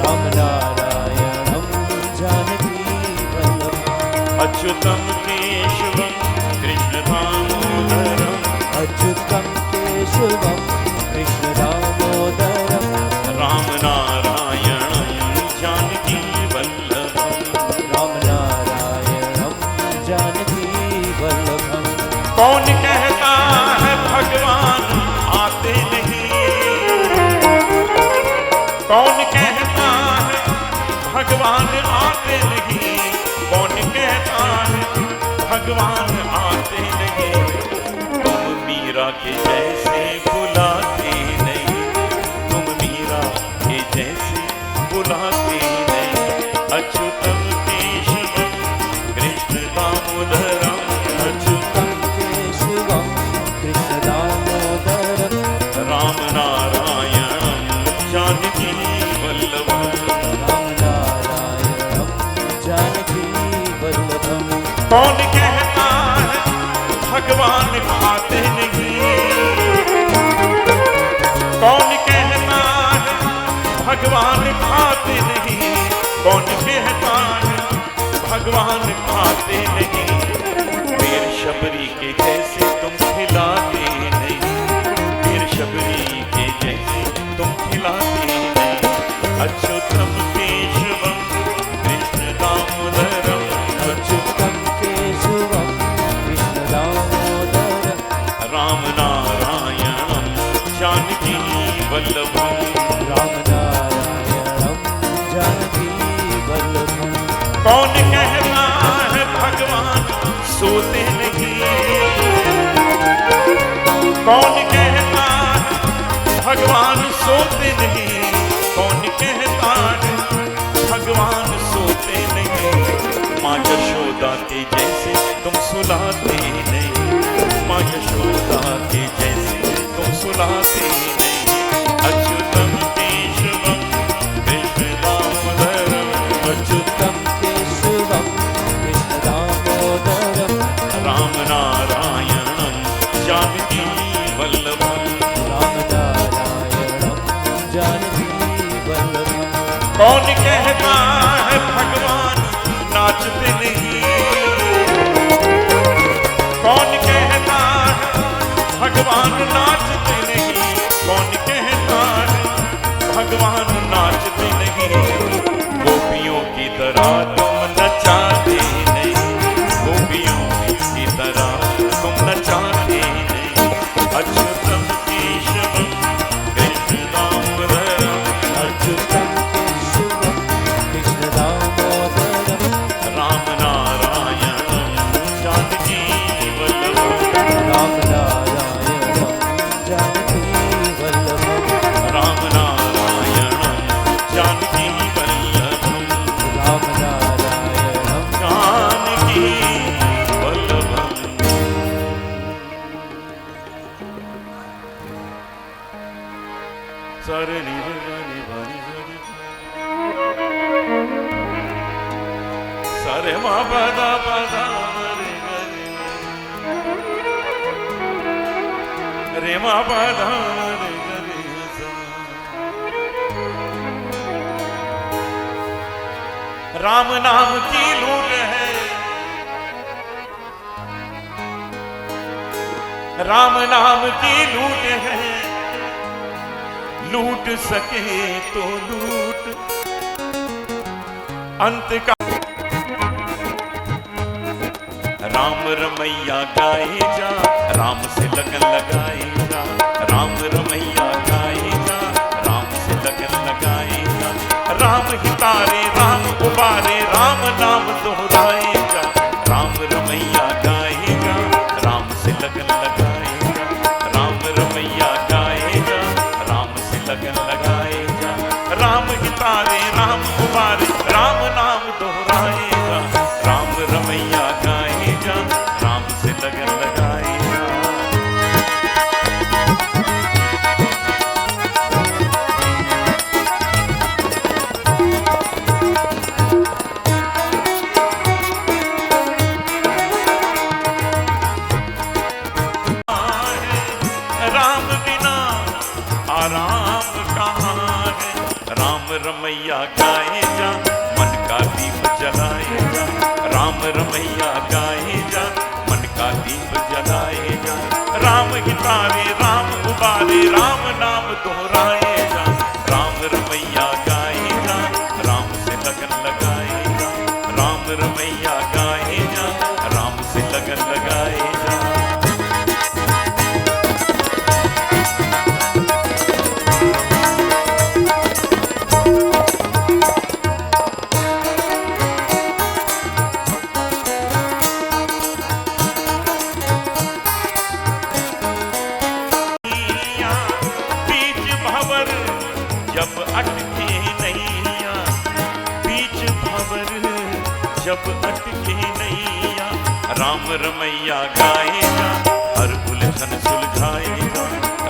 राम नारायणं जानकी वल्लभम् अच्युतं केशवं कृष्ण दामोदरम् अच्युतं केशवं कृष्ण दामोदरम् राम नारायणं जानकी वल्लभम् राम नारायणं जानकी वल्लभम् कौन कहता है भगवान आते नहीं, कौन कहता है भगवान आते नहीं, कौन कहता है भगवान आते नहीं। तुम मीरा के जैसे बुलाते नहीं, तुम मीरा के जैसे बुलाते नहीं। अच्युतम केशवम कृष्ण दामोदरम अच्युतं केशवं कृष्ण दामोदरम् राम नारायणं जानकी वल्लभम् राम नारायणं जानकी वल्लभम् कौन कहता है भगवान खाते नहीं, कौन कहता है भगवान खाते नहीं, कौन कहता है भगवान खाते नहीं। वीर शबरी के जैसे तुम खिलाते नहीं, वीर शबरी के जैसे तुम खिलाते नहीं। अच्युतम केशवम कृष्ण दामोदरम अच्युतं केशवं कृष्ण दामोदरम् राम नारायणं जानकी वल्लभम् राम नारायणं जानकी वल्लभम् कौन कहता है भगवान सोते नहीं, कौन कहता है भगवान सोते नहीं, कौन कहता है भगवान सोते नहीं। माँ यशोदा के जैसे तुम सुलाते नहीं, माँ यशोदा के जैसे तुम सुलाते नहीं। अच्युतम केशवम कृष्ण दामोदरम अच्युतं केशवं कृष्ण दामोदरम् राम नारायणं जानकी वल्लभम् राम नारायणं जानकी वल्लभम् कौन कहता है भगवान नाचते नहीं, कौन कहता है भगवान नाचते नहीं, कौन कहता है भगवान नाचते नहीं। गोपियों की तरह तुम नचाते नहीं, गोपियों की तरह तुम नचाते नहीं। अच्युतम केशवम कृष्ण दामोदरम अच्युतं केशवं कृष्ण दामोदरम् राम नारायणं जानकी वल्लभम् राम नारायणं जानकी वल्लभम् राम नारायणं जानकी वल्लभम् राम नारायणं जानकी वल्लभम् सरे नि रे नि भनि सरे मा पदा पदा रे रे मा पदा रे रे सा। राम नाम की लूट है, राम नाम की लूट है, लूट सके तो लूट अंत का। राम रमैया गाए जा, राम से लगन लगाए जा, राम रमैया गाए जा, राम से लगन लगाए जा। राम हितारे राम उबारे, राम नाम दोहराए जा, राम रमैया गाए जा, राम से लगन लगाए जा, राम रमैया गाए जा, राम से लगन लगाए जा। राम हितारे राम उबारे, राम नाम दोहराए जा, राम रमैया गाए जा, राम से लगन लगाए जा। रमैया गाए जा, मन का दीप जलाए जा। राम रमैया गाए जा, मन का दीप जलाए जा। राम हितावे राम उबारे, राम नाम दोहराए जा। राम रमैया गाए जा, राम से लगन लगाए जा। राम रमैया गाए जा, राम से लगन लगाए जा। बीच भंवर जब अटके नैया, बीच भंवर जब अटके नैया। राम रमैया गाएगा, हर उलझन सुलझाएगा।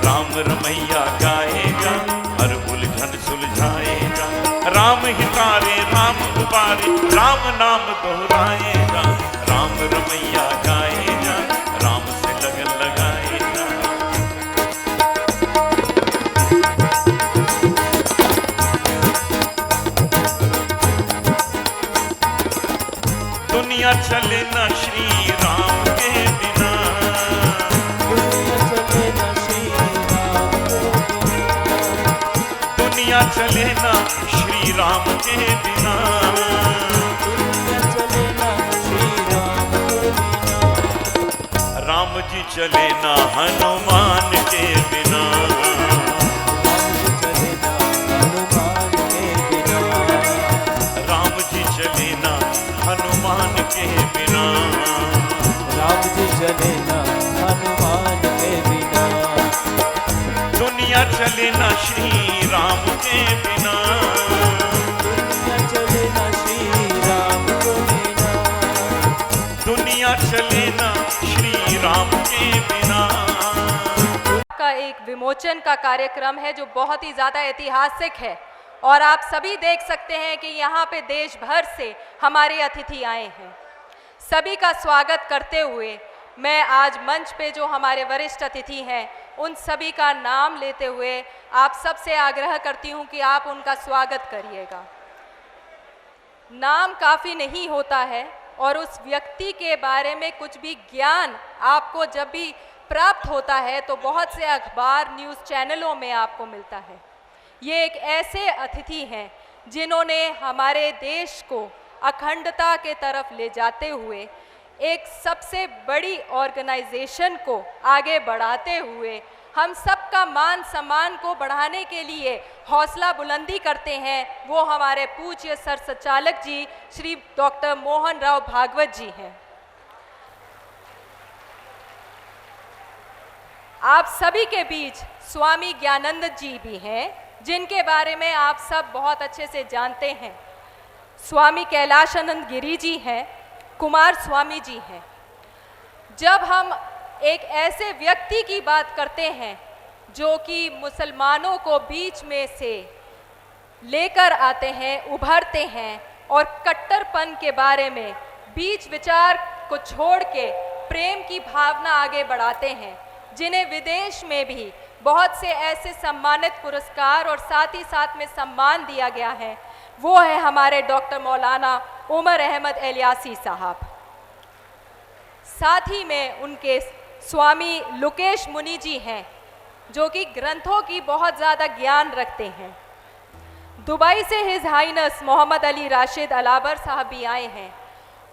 राम रमैया गाएगा, हर उलझन सुलझाएगा। राम हितारे राम उबारे, राम नाम दोहराएगा। राम रमैया गाएगा, राम से लगन लगाएगा। दुनिया चले ना श्री राम के बिना, दुनिया चले ना श्री राम के बिना। राम जी चले ना हनुमान के बिना। राम जी चले ना हनुमान के बिना। राम जी चले ना हनुमान के बिना। दुनिया चले ना श्री राम के बिना। दुनिया चले ना श्री राम के बिना। दुनिया चले ना श्री राम के बिना। का एक विमोचन का कार्यक्रम है जो बहुत ही ज़्यादा ऐतिहासिक है और आप सभी देख सकते हैं कि यहाँ पे देश भर से हमारे अतिथि आए हैं। सभी का स्वागत करते हुए मैं आज मंच पे जो हमारे वरिष्ठ अतिथि हैं उन सभी का नाम लेते हुए आप सबसे आग्रह करती हूँ कि आप उनका स्वागत करिएगा। नाम काफ़ी नहीं होता है और उस व्यक्ति के बारे में कुछ भी ज्ञान आपको जब भी प्राप्त होता है तो बहुत से अखबार न्यूज़ चैनलों में आपको मिलता है। ये एक ऐसे अतिथि हैं जिन्होंने हमारे देश को अखंडता के तरफ ले जाते हुए एक सबसे बड़ी ऑर्गेनाइजेशन को आगे बढ़ाते हुए हम सबका मान सम्मान को बढ़ाने के लिए हौसला बुलंदी करते हैं, वो हमारे पूज्य सर संचालक जी श्री डॉक्टर मोहन राव भागवत जी हैं। आप सभी के बीच स्वामी ज्ञानंद जी भी हैं जिनके बारे में आप सब बहुत अच्छे से जानते हैं। स्वामी कैलाशानंद गिरी जी हैं, कुमार स्वामी जी हैं। जब हम एक ऐसे व्यक्ति की बात करते हैं जो कि मुसलमानों को बीच में से लेकर आते हैं, उभरते हैं और कट्टरपन के बारे में बीच विचार को छोड़ के प्रेम की भावना आगे बढ़ाते हैं, जिन्हें विदेश में भी बहुत से ऐसे सम्मानित पुरस्कार और साथ ही साथ में सम्मान दिया गया है, वो है हमारे डॉक्टर मौलाना उमर अहमद इलियासी साहब। साथ ही में उनके स्वामी लुकेश मुनि जी हैं जो कि ग्रंथों की बहुत ज़्यादा ज्ञान रखते हैं। दुबई से हिज हाइनस मोहम्मद अली राशिद अलाबर साहब भी आए हैं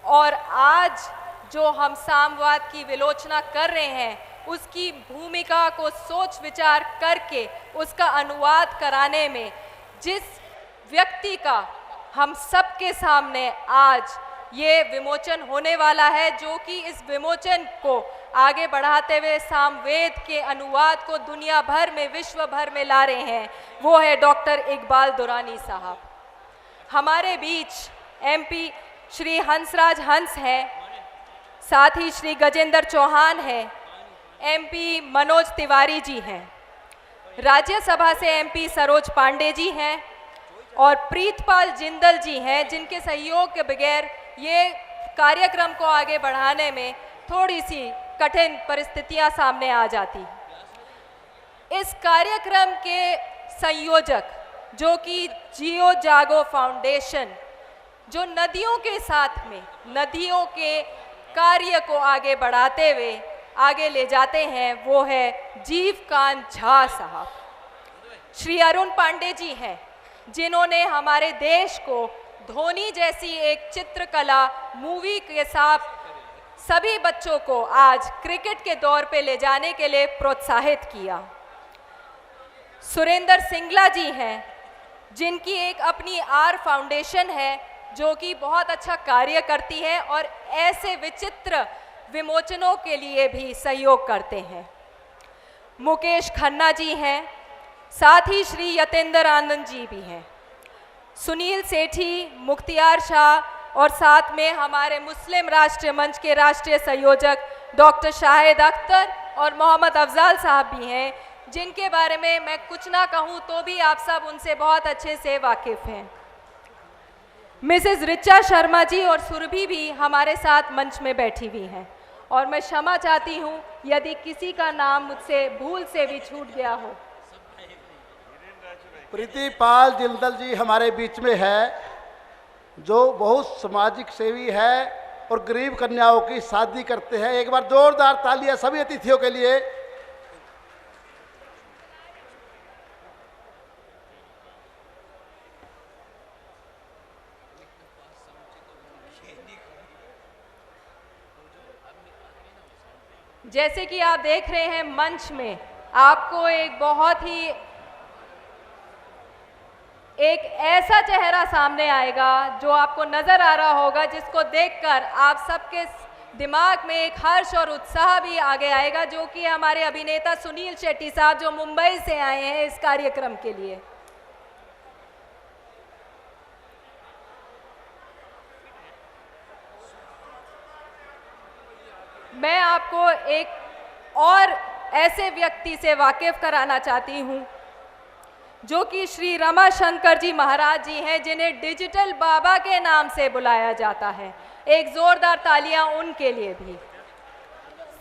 और आज जो हम सामवाद की विलोचना कर रहे हैं उसकी भूमिका को सोच विचार करके उसका अनुवाद कराने में जिस व्यक्ति का हम सबके सामने आज ये विमोचन होने वाला है, जो कि इस विमोचन को आगे बढ़ाते हुए सामवेद के अनुवाद को दुनिया भर में, विश्व भर में ला रहे हैं, वो है डॉक्टर इकबाल दुरानी साहब। हमारे बीच एमपी श्री हंसराज हंस हैं, साथ ही श्री गजेंद्र चौहान हैं, एमपी मनोज तिवारी जी हैं, राज्यसभा से एमपी सरोज पांडे जी हैं और प्रीतपाल जिंदल जी हैं, जिनके सहयोग के बगैर ये कार्यक्रम को आगे बढ़ाने में थोड़ी सी कठिन परिस्थितियां सामने आ जाती। इस कार्यक्रम के संयोजक जो कि जियो जागो फाउंडेशन, जो नदियों के साथ में नदियों के कार्य को आगे बढ़ाते हुए आगे ले जाते हैं, वो है जीवकांत झा साहब। श्री अरुण पांडे जी हैं, जिन्होंने हमारे देश को धोनी जैसी एक चित्रकला मूवी के साथ सभी बच्चों को आज क्रिकेट के दौर पे ले जाने के लिए प्रोत्साहित किया। सुरेंद्र सिंगला जी हैं, जिनकी एक अपनी आर फाउंडेशन है जो कि बहुत अच्छा कार्य करती है और ऐसे विचित्र विमोचनों के लिए भी सहयोग करते हैं। मुकेश खन्ना जी हैं, साथ ही श्री यतेंद्र आनंद जी भी हैं। सुनील सेठी, मुख्तियार शाह और साथ में हमारे मुस्लिम राष्ट्रीय मंच के राष्ट्रीय संयोजक डॉक्टर शाहिद अख्तर और मोहम्मद अफजाल साहब भी हैं, जिनके बारे में मैं कुछ ना कहूँ तो भी आप सब उनसे बहुत अच्छे से वाकिफ़ हैं। मिसेस रिचा शर्मा जी और सुरभि भी हमारे साथ मंच में बैठी हुई हैं और मैं क्षमा चाहती हूँ यदि किसी का नाम मुझसे भूल से भी छूट गया हो। प्रीति पाल जिंदल जी हमारे बीच में है, जो बहुत सामाजिक सेवी है और गरीब कन्याओं की शादी करते हैं। एक बार जोरदार तालियां सभी अतिथियों के लिए। जैसे कि आप देख रहे हैं मंच में आपको एक ऐसा चेहरा सामने आएगा जो आपको नजर आ रहा होगा, जिसको देखकर आप सबके दिमाग में एक हर्ष और उत्साह भी आगे आएगा, जो कि हमारे अभिनेता सुनील शेट्टी साहब जो मुंबई से आए हैं इस कार्यक्रम के लिए। मैं आपको एक और ऐसे व्यक्ति से वाकिफ कराना चाहती हूं जो कि श्री रमाशंकर जी महाराज जी हैं, जिन्हें डिजिटल बाबा के नाम से बुलाया जाता है। एक जोरदार तालियां उनके लिए भी।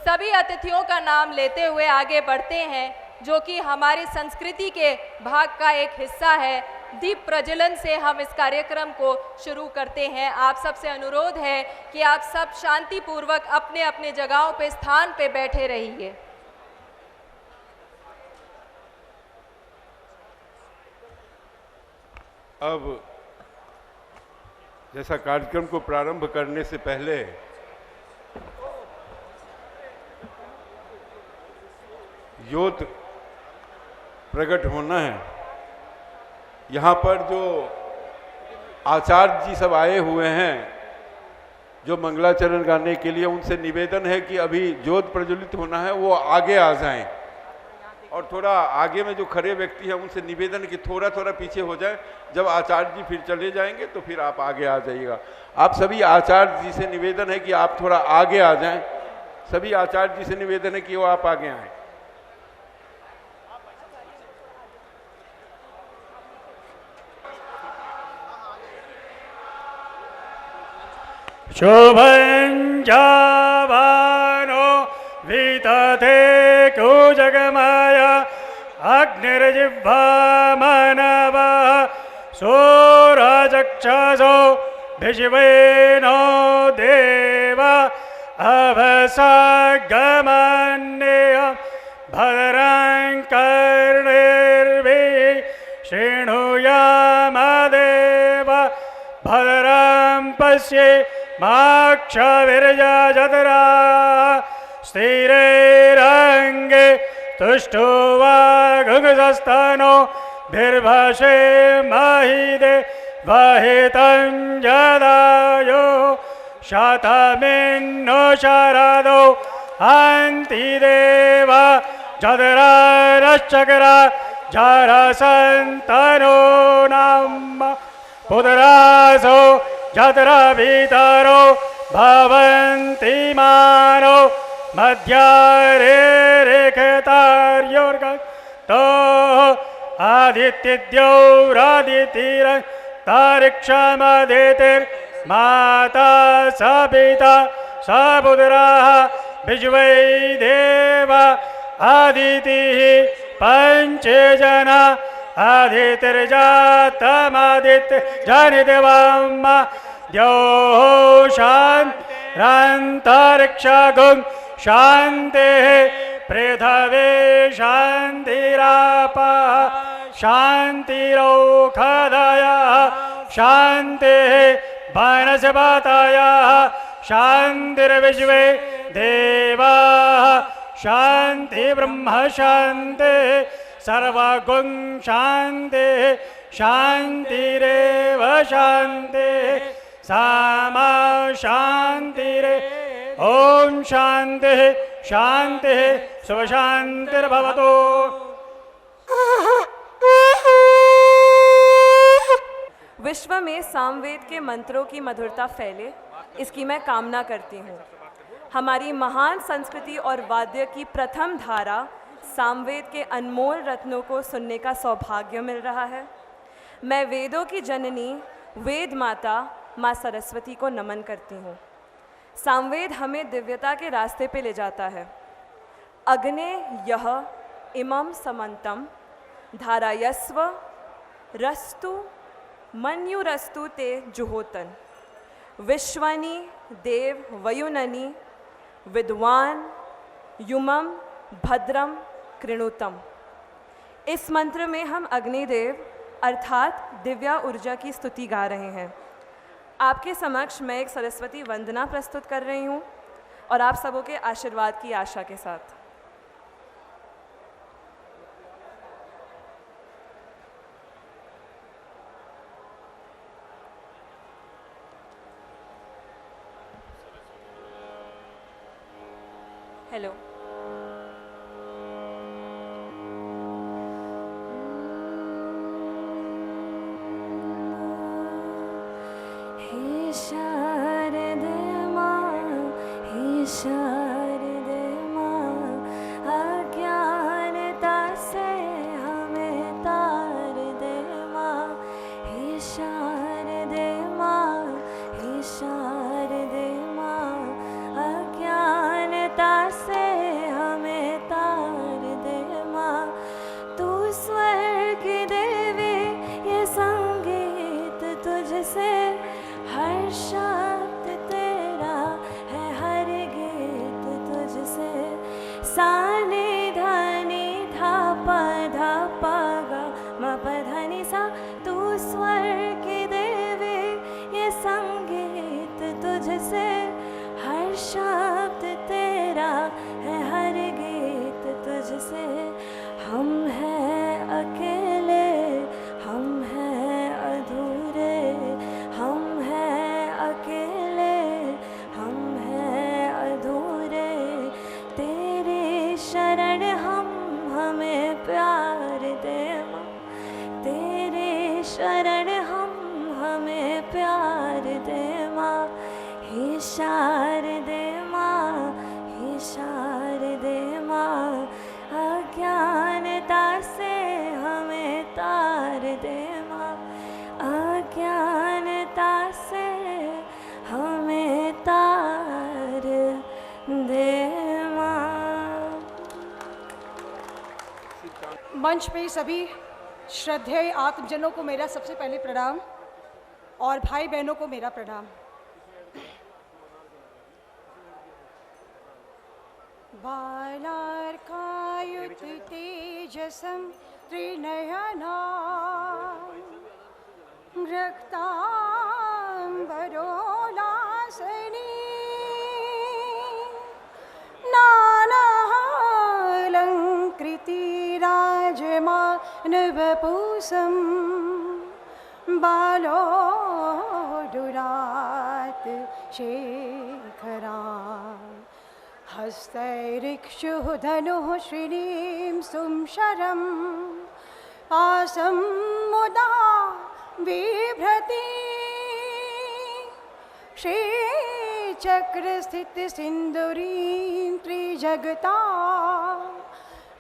सभी अतिथियों का नाम लेते हुए आगे बढ़ते हैं, जो कि हमारी संस्कृति के भाग का एक हिस्सा है। दीप प्रज्वलन से हम इस कार्यक्रम को शुरू करते हैं। आप सबसे अनुरोध है कि आप सब शांतिपूर्वक अपने अपने जगहों पे स्थान पे बैठे रहिए। अब जैसा कार्यक्रम को प्रारंभ करने से पहले योद्ध प्रकट होना है। यहाँ पर जो आचार्य जी सब आए हुए हैं जो मंगलाचरण गाने के लिए, उनसे निवेदन है कि अभी ज्योत प्रज्वलित होना है, वो आगे आ जाएं। और थोड़ा आगे में जो खड़े व्यक्ति हैं उनसे निवेदन है कि थोड़ा थोड़ा पीछे हो जाए। जब आचार्य जी फिर चले जाएंगे तो फिर आप आगे आ जाइएगा। आप सभी आचार्य जी से निवेदन है कि आप थोड़ा आगे आ जाएं। सभी आचार्य जी से निवेदन है कि वो आप आगे आएं। शोभं जावानो वितते कुजगमाया अग्निर्जिह्वा मानवः सूरचक्षुषो भिषवेनो देव अवसगमन्येह भद्रं कर्णिर्भिः शृणुयामदेव भद्रं पश्येमाक्षभिर्यजत्रा स्थिरैरङ्गे तुष्टुवागुगस्तनो भिर्भाषे महिदे वहितं जदायो शतमिन्नो शरदो अन्तिदेवा जदरारश्चक्रा जरसन्तनो नाम पुत्रासो जदरभितरो भवन्ति मानो मध्यारे रेखतार्योर्गतो आदित्यद्यौरादितिर तारिक्षमदितिर्माता स पिता स पुत्राः विश्वै देव आदितिः पञ्च जना आदितिर्जातमादित्य जनिदेवम् द्योः शान्तिरन्तरिक्षगुं शान्तिः पृथ्वी शान्तिरापः शान्तिरौषधयः शान्तिः वनस्पतयः शान्तिर्विश्वे देवाः शान्ति ब्रह्म शान्तिः सर्वगुं शान्तिः शान्तिरेव शान्तिः सामा शान्तिरे ॐ शान्तिः शान्तिः शुभशान्तिर्भवतु। विश्व में सामवेद के मंत्रों की मधुरता फैले, इसकी मैं कामना करती हूँ। हमारी महान संस्कृति और वाद्य की प्रथम धारा सामवेद के अनमोल रत्नों को सुनने का सौभाग्य मिल रहा है। मैं वेदों की जननी वेद माता माँ सरस्वती को नमन करती हूँ। सामवेद हमें दिव्यता के रास्ते पे ले जाता है। अग्ने यह इमं समन्तम धारायस्व रस्तु मन्युरस्तु ते जुहोतन विश्वनि देव वयुननि विद्वान युमम भद्रम कृणुतम। इस मंत्र में हम अग्निदेव अर्थात दिव्या ऊर्जा की स्तुति गा रहे हैं। आपके समक्ष मैं एक सरस्वती वंदना प्रस्तुत कर रही हूँ और आप सबों के आशीर्वाद की आशा के साथ। हेलो। हे शारदे माँ, हे शारदे माँ, अज्ञानता से हमें तार दे माँ। हे शारदे माँ, हे शारदे माँ, अज्ञानता से हमें तार दे माँ। तू स्वर्ग की देवी, ये संगीत तुझसे, हर शब्द तेरा है, हर गीत तुझसे। सानी धनी धा पा गा म प धनी सा। तू स्वर्ग की देवी, ये संगीत तुझसे, हर शब्द तेरा है, हर गीत तुझसे। हम हैं अकेले, हम हैं अधूरे, हम हैं अकेले, हम हैं अधूरे। तेरी शरण हम, हमें प्यार दे माँ। तेरी शरण हम, हमें प्यार दे माँ। हे शारदे माँ, हे शारदे माँ, अज्ञानता से हमें तार दे माँ। अज्ञानता से हमें तार दे माँ। मंच पे सभी श्रद्धेय आत्मजनों को मेरा सबसे पहले प्रणाम और भाई बहनों को मेरा प्रणाम। बालार्कायुत तेजसं त्रिनयना रक्तांबरोलासनी नानालंकृति राजमानवपूसं बालोदुरात् शेखरा। हस्तैरिक्षुः धनुः श्रीं सुंशरं पासं मुदा बिभ्रति। श्रीचक्रस्थितसिन्दूरीं त्रिजगता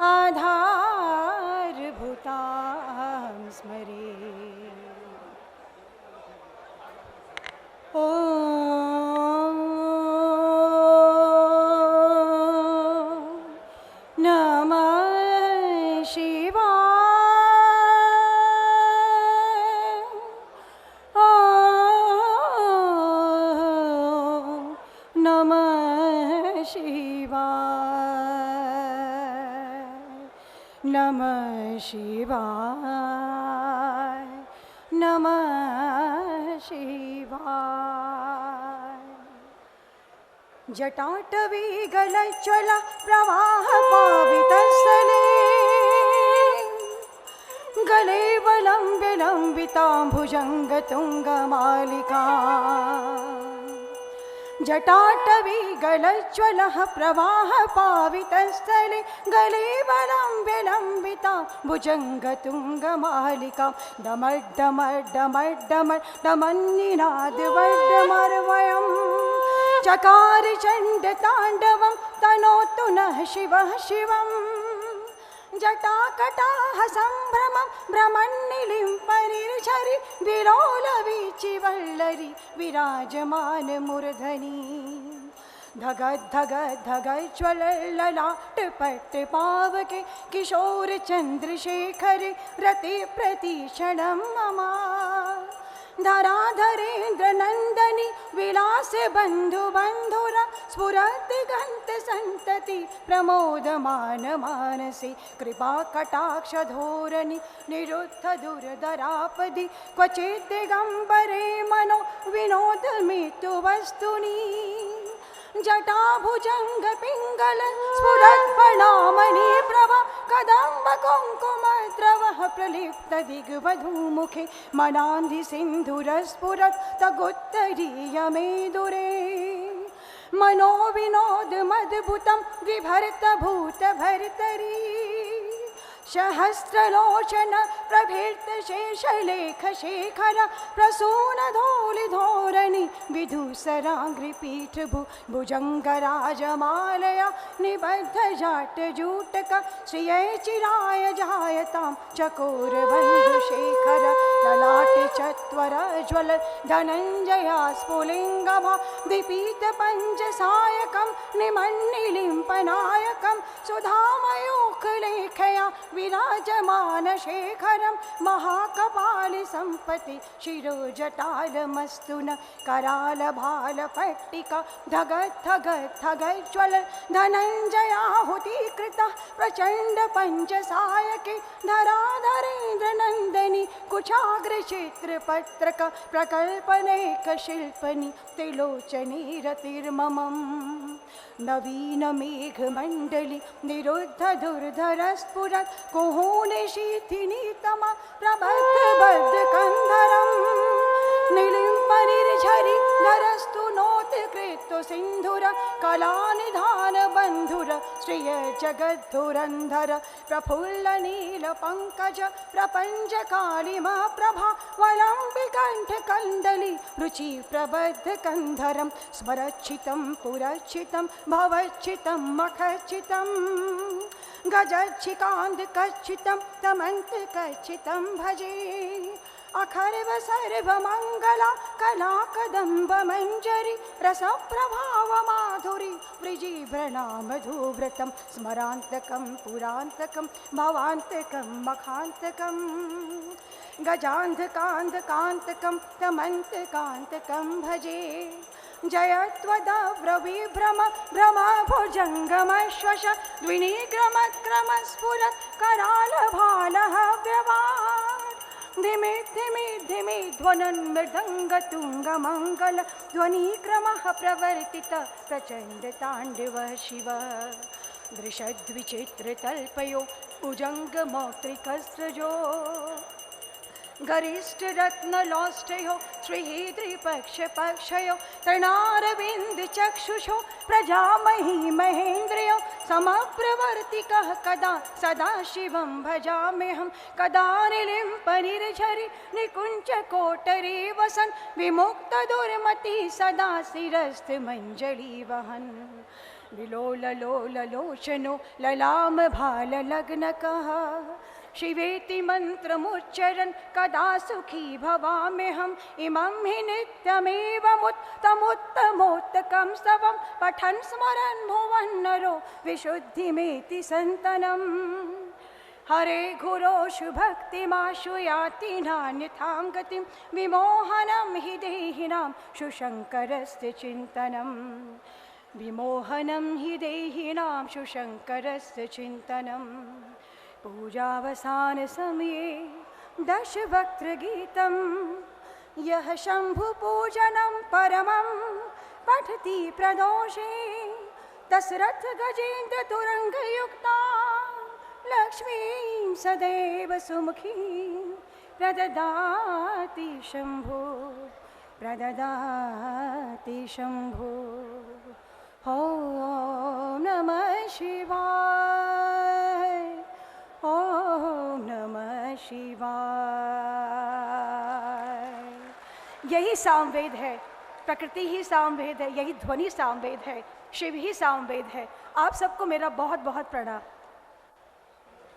आधारभूतां स्मरे। ॐ नमः शिवाय। नमः शिवाय, नमः शिवाय। जटाटवी गलज्ज्वल प्रवाह पावितस्थले गले वलम्ब्य लम्बिताम्बुजङ्गतुङ्गमालिका। जटाटवी गलज्ज्वलः प्रवाह पावितस्थले गले वलम्ब्य लम्बिताम्बुजङ्गतुङ्गमालिका। डमड्डमड्डमड्डमड्डमन्निनादवड्डमर्वयम् चकार चण्डताण्डवं तनोतु नः शिवः शिवम्। जटाकटाह सम्भ्रमं भ्रमन्निलिम्पनिर्झरि विलोलवीचिवल्लरी विराजमान मूर्धनि। धगद् धगद् धगज् ज्वलल्ललाट पट्ट पावके किशोर चन्द्रशेखरे रति प्रतीक्षणं मम। धराधरेन्द्र नंदनी विलास बंधु बंधुरा स्फुरति गंत संतति प्रमोदमान मानसे। कृपा कटाक्ष धोरणी निरुद्ध दुर्धरापदि क्वचित् दिगंबरे मनो विनोद मितु वस्तुनि। जटाभुजंग पिंगल स्फुरत् प्रणामणि प्रभा कदम्ब कुङ्कुमद्रवः प्रलिप्त दिग्वधूमुखे। मनान्धि सिन्धुर स्फुरत् तगुत्तरीय मेदुरे। मनो विनोद मद्भुतं विभर्त भूत भर्तरी। सहस्रलोचन प्रभृत शेषलेख शेखर प्रसून धूलि धोरणी विधूसराङ्घ्रि पीठ भुजङ्गराजमालया निबद्ध जाट जूटक श्रियै चिराय जायतां चकोर बन्धुशेखर। ललाट चत्वर ज्वल धनञ्जया स्फुलिङ्गमा दीपित पञ्चसायकं निमन्निलिम्पनायकं सुधामयूखलेखया विराजमान शेखरं। महाकपालि सम्पति शिरोजटालमस्तु न कराल भाल पट्टिका। धगद् धगद् धगज् ज्वल धनञ्जयाहुतीकृतः प्रचण्ड पञ्चसायके। धराधरेन्द्र नन्दनी कुचाग्र चित्रपत्रक प्रकल्पनेक शिल्पनि त्रिलोचनी रतिर्ममम्। नवीन मेघमण्डली निरुद्ध दुर्धर स्फुरत् कुहूने शीथिनीतमा प्रबद्ध बद्ध कन्धरम्। निलिम्पनिर्झरि नरस्तु नोत्कृत्य सिन्धुर कलानिधान बन्धुर श्रिय जगद्धुरन्धर। प्रफुल्ल नील पङ्कज प्रपञ्च कालिमा प्रभा वलम्बिकण्ठ कन्दली रुचि प्रबद्ध कन्धरं। स्मरच्चितं पुरच्चितं भवच्चितं मखच्चितं गजच्छिकान्द कच्चितं तमन्तकच्चितं भजे। अखर्व सर्वमङ्गला कला कदम्ब मञ्जरी रसप्रभाव माधुरी वृजिभ्रणामधुव्रतं। स्मरान्तकं पुरान्तकं भवान्तकं मखान्तकं गजान्धकान्धकान्तकं तमन्तकान्तकं भजे। जयत्वदव्रविभ्रम भ्रमभुजङ्गमश्वश द्विनिग्रमक्रम स्फुरत् करालभालः व्यवान्। धिमे धिमे धिमे ध्वनन् मृदङ्गतुङ्गमङ्गल ध्वनिक्रमः प्रवर्तित प्रचण्ड ताण्डव शिव। दृशद्विचित्रतल्पयो भुजङ्गमौक्त्रिकस्रजो गरिष्ठरत्नलौष्टयो श्रीहीद्रिपक्षपक्षयो तृणारविन्दचक्षुषो प्रजामही महेन्द्रयो। समप्रवर्तिकः कदा सदा शिवं भजाम्यहं। कदा निलिम्पनिर्झरि निकुञ्चकोटरे वसन् विमुक्तदुर्मतिः सदा शिरस्थमञ्जली वहन्। विलोललोललोचनो ललाम भाललग्नकः शिवेति मन्त्रमुच्चरन् कदा सुखी भवाम्यहम्। इमं हि नित्यमेवमुत्तमोत्तमोत्तकं स्तवं पठन् स्मरन् भुवन्नरो विशुद्धिमेति सन्तनम्। हरे गुरोषु भक्तिमाशु याति नान्यथां गतिं विमोहनं हि देहिनां शुशङ्करस्य चिन्तनम्। विमोहनं हि देहिनां शुशङ्करस्य चिन्तनम्। पूजावसान समये दशवक्त्रगीतं यः शम्भुपूजनं परमं पठति प्रदोषे दशरथ गजेन्द्र तुरंगयुक्ता लक्ष्मीं सदैव सुमुखीं प्रददाति शम्भो प्रददाति शम्भो। ॐ नमः शिवाय, ॐ नमः शिवाय। यही सामवेद है, प्रकृति ही सामवेद है, यही ध्वनि सामवेद है, शिव ही सामवेद है। आप सबको मेरा बहुत बहुत प्रणाम।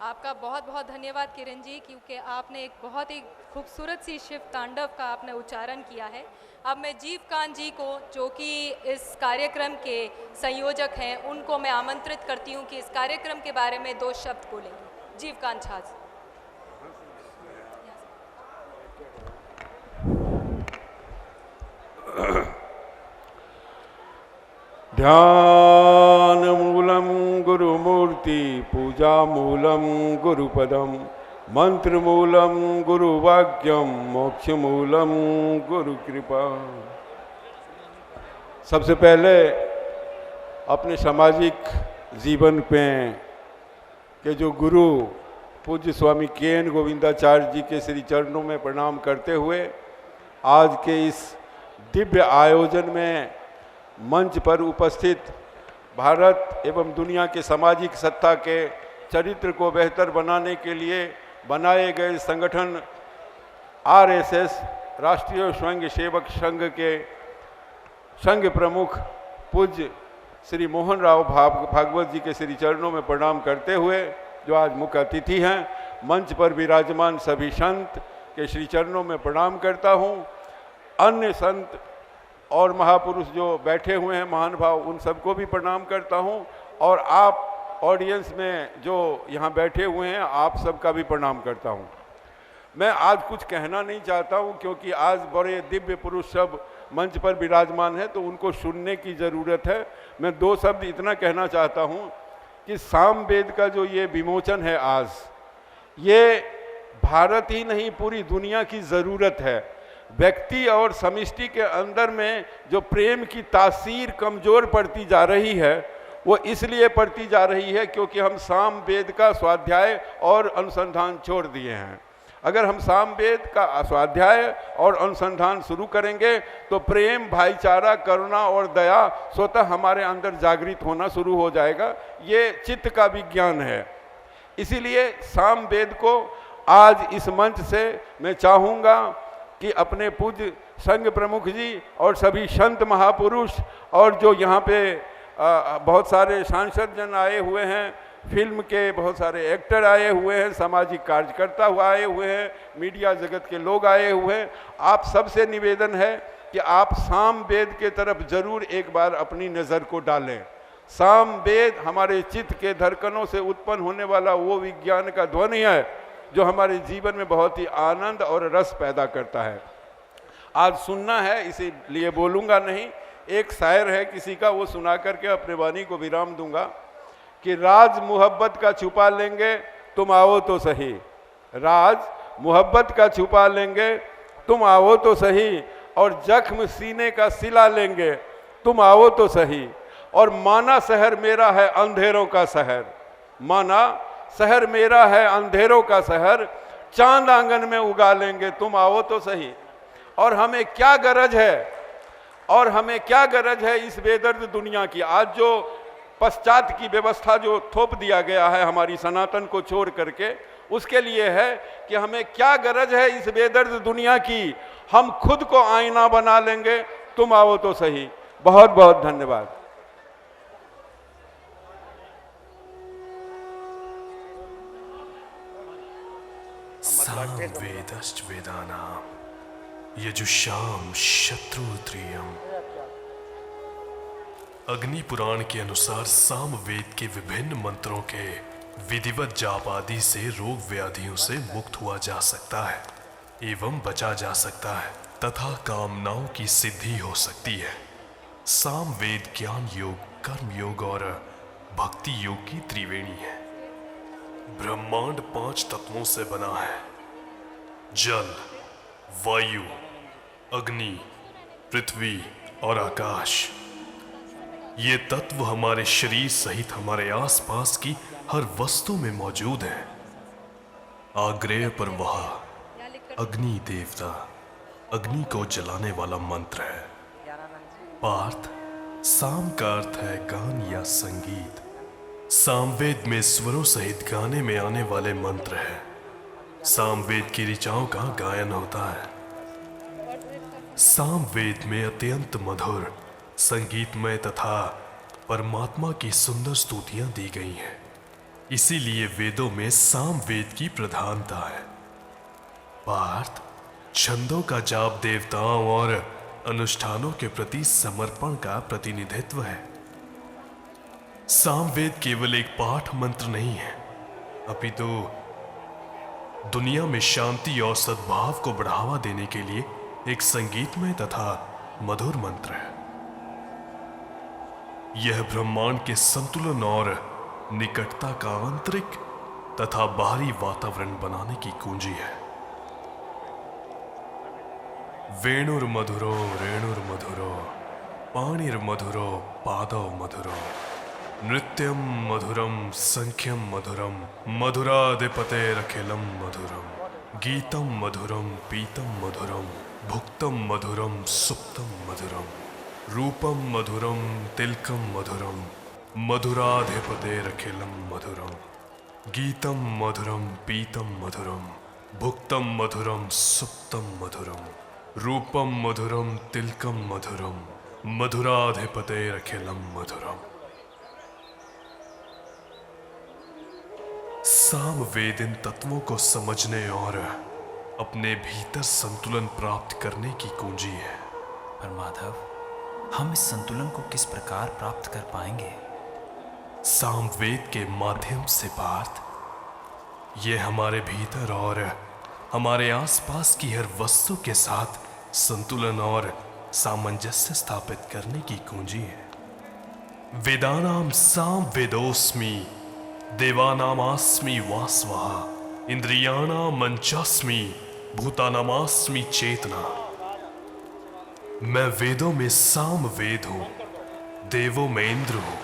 आपका बहुत बहुत धन्यवाद किरण जी, क्योंकि आपने एक बहुत ही खूबसूरत सी शिव तांडव का आपने उच्चारण किया है। अब मैं जीवकांत जी को, जो कि इस कार्यक्रम के संयोजक हैं, उनको मैं आमंत्रित करती हूं कि इस कार्यक्रम के बारे में 2 शब्द बोलेंगे। जीवकांत झा जी। ध्यान मूलम गुरुमूर्ति, पूजा मूलम गुरुपदम, मंत्र मूलम गुरुवाक्यम, मोक्ष मूलम गुरु कृपा। सबसे पहले अपने सामाजिक जीवन में के जो गुरु पूज्य स्वामी के.एन. गोविंदाचार्य जी के श्री चरणों में प्रणाम करते हुए आज के इस दिव्य आयोजन में मंच पर उपस्थित भारत एवं दुनिया के सामाजिक सत्ता के चरित्र को बेहतर बनाने के लिए बनाए गए संगठन आरएसएस राष्ट्रीय स्वयंसेवक संघ के संघ प्रमुख पूज्य श्री मोहन राव भागवत जी के श्री चरणों में प्रणाम करते हुए, जो आज मुख्य अतिथि हैं, मंच पर विराजमान सभी संत के श्री चरणों में प्रणाम करता हूँ। अन्य संत और महापुरुष जो बैठे हुए हैं महानुभाव, उन सबको भी प्रणाम करता हूं। और आप ऑडियंस में जो यहाँ बैठे हुए हैं, आप सबका भी प्रणाम करता हूं। मैं आज कुछ कहना नहीं चाहता हूं, क्योंकि आज बड़े दिव्य पुरुष सब मंच पर विराजमान हैं, तो उनको सुनने की ज़रूरत है। मैं 2 शब्द इतना कहना चाहता हूं कि सामवेद का जो ये विमोचन है आज, ये भारत ही नहीं पूरी दुनिया की ज़रूरत है। व्यक्ति और समिष्टि के अंदर में जो प्रेम की तासीर कमज़ोर पड़ती जा रही है, वो इसलिए पड़ती जा रही है क्योंकि हम सामवेद का स्वाध्याय और अनुसंधान छोड़ दिए हैं। अगर हम सामवेद का स्वाध्याय और अनुसंधान शुरू करेंगे तो प्रेम, भाईचारा, करुणा और दया स्वतः हमारे अंदर जागृत होना शुरू हो जाएगा। ये चित्त का विज्ञान है। इसीलिए सामवेद को आज इस मंच से मैं चाहूँगा कि अपने पूज्य संघ प्रमुख जी और सभी संत महापुरुष और जो यहाँ पे बहुत सारे सांसद जन आए हुए हैं, फिल्म के बहुत सारे एक्टर आए हुए हैं, सामाजिक कार्यकर्ता आए हुए हैं, मीडिया जगत के लोग आए हुए हैं, आप सबसे निवेदन है कि आप सामवेद के तरफ जरूर एक बार अपनी नज़र को डालें। सामवेद हमारे चित्त के धड़कनों से उत्पन्न होने वाला वो विज्ञान का ध्वनि है जो हमारे जीवन में बहुत ही आनंद और रस पैदा करता है। आज सुनना है, इसीलिए बोलूँगा नहीं। एक शायर है किसी का, वो सुना करके अपने वाणी को विराम दूंगा कि राज मोहब्बत का छुपा लेंगे तुम आओ तो सही, राज मोहब्बत का छुपा लेंगे तुम आओ तो सही, और जख्म सीने का सिला लेंगे तुम आओ तो सही, और माना शहर मेरा है अंधेरों का शहर, माना शहर मेरा है अंधेरों का शहर, चांद आंगन में उगा लेंगे तुम आओ तो सही। और हमें क्या गरज है, और हमें क्या गरज है इस बेदर्द दुनिया की। आज जो पश्चात की व्यवस्था जो थोप दिया गया है हमारी सनातन को छोड़ करके, उसके लिए है कि हमें क्या गरज है इस बेदर्द दुनिया की। हम खुद को आईना बना लेंगे तुम आओ तो सही। बहुत बहुत धन्यवाद। सामवेदश्च वेदानां यजुषाम शत्रुत्रियम। अग्नि पुराण के अनुसार सामवेद के विभिन्न मंत्रों के विधिवत जाप आदि से रोग व्याधियों से मुक्त हुआ जा सकता है एवं बचा जा सकता है तथा कामनाओं की सिद्धि हो सकती है। सामवेद ज्ञान योग, कर्म योग और भक्ति योग की त्रिवेणी है। ब्रह्मांड 5 तत्वों से बना है। जल, वायु, अग्नि, पृथ्वी और आकाश। ये तत्व हमारे शरीर सहित हमारे आसपास की हर वस्तु में मौजूद है। आग्नेय पर वह अग्नि देवता, अग्नि को जलाने वाला मंत्र है। पार्थ, साम का अर्थ है गान या संगीत। सामवेद में स्वरों सहित गाने में आने वाले मंत्र है। सामवेद की ऋचाओं का गायन होता है। सामवेद में अत्यंत मधुर, संगीतमय तथा परमात्मा की सुंदर स्तुतियां दी गई हैं। इसीलिए वेदों में सामवेद की प्रधानता है। पार्थ, छंदों का जाप देवताओं और अनुष्ठानों के प्रति समर्पण का प्रतिनिधित्व है। सामवेद केवल एक पाठ मंत्र नहीं है, अपितु दुनिया में शांति और सद्भाव को बढ़ावा देने के लिए एक संगीतमय तथा मधुर मंत्र है। यह ब्रह्मांड के संतुलन और निकटता का आंतरिक तथा बाहरी वातावरण बनाने की कुंजी है। वेणुर्मधुरो रेणुर्मधुरो पाणिर्मधुरो पादौ मधुरो नृत्यं मधुरं संख्यं मधुरं मधुराधिपतेरखिलं मधुरं गीतं मधुरं पीतं मधुरं भुक्तं मधुरं सुप्तं मधुरं रूपं मधुरं तिलकं मधुरं मधुराधिपतेरखिलं मधुरं गीतं मधुरं पीतं मधुरं भुक्तं मधुरं सुप्तं मधुरं रूपं मधुरं तिलकं मधुरं मधुराधिपतेरखिलं मधुरम्। सामवेद इन तत्वों को समझने और अपने भीतर संतुलन प्राप्त करने की कुंजी है। पर माधव, हम इस संतुलन को किस प्रकार प्राप्त कर पाएंगे? सामवेद के माध्यम से पार्थ। ये हमारे भीतर और हमारे आसपास की हर वस्तु के साथ संतुलन और सामंजस्य स्थापित करने की कुंजी है। वेदानाम साम वेदोस्मि देवानामास्मि वास्वः इंद्रियाणाम मंचास्मि भूतानामास्मि चेतना। मैं वेदों में साम वेद हूं, देवों में इंद्र हूं,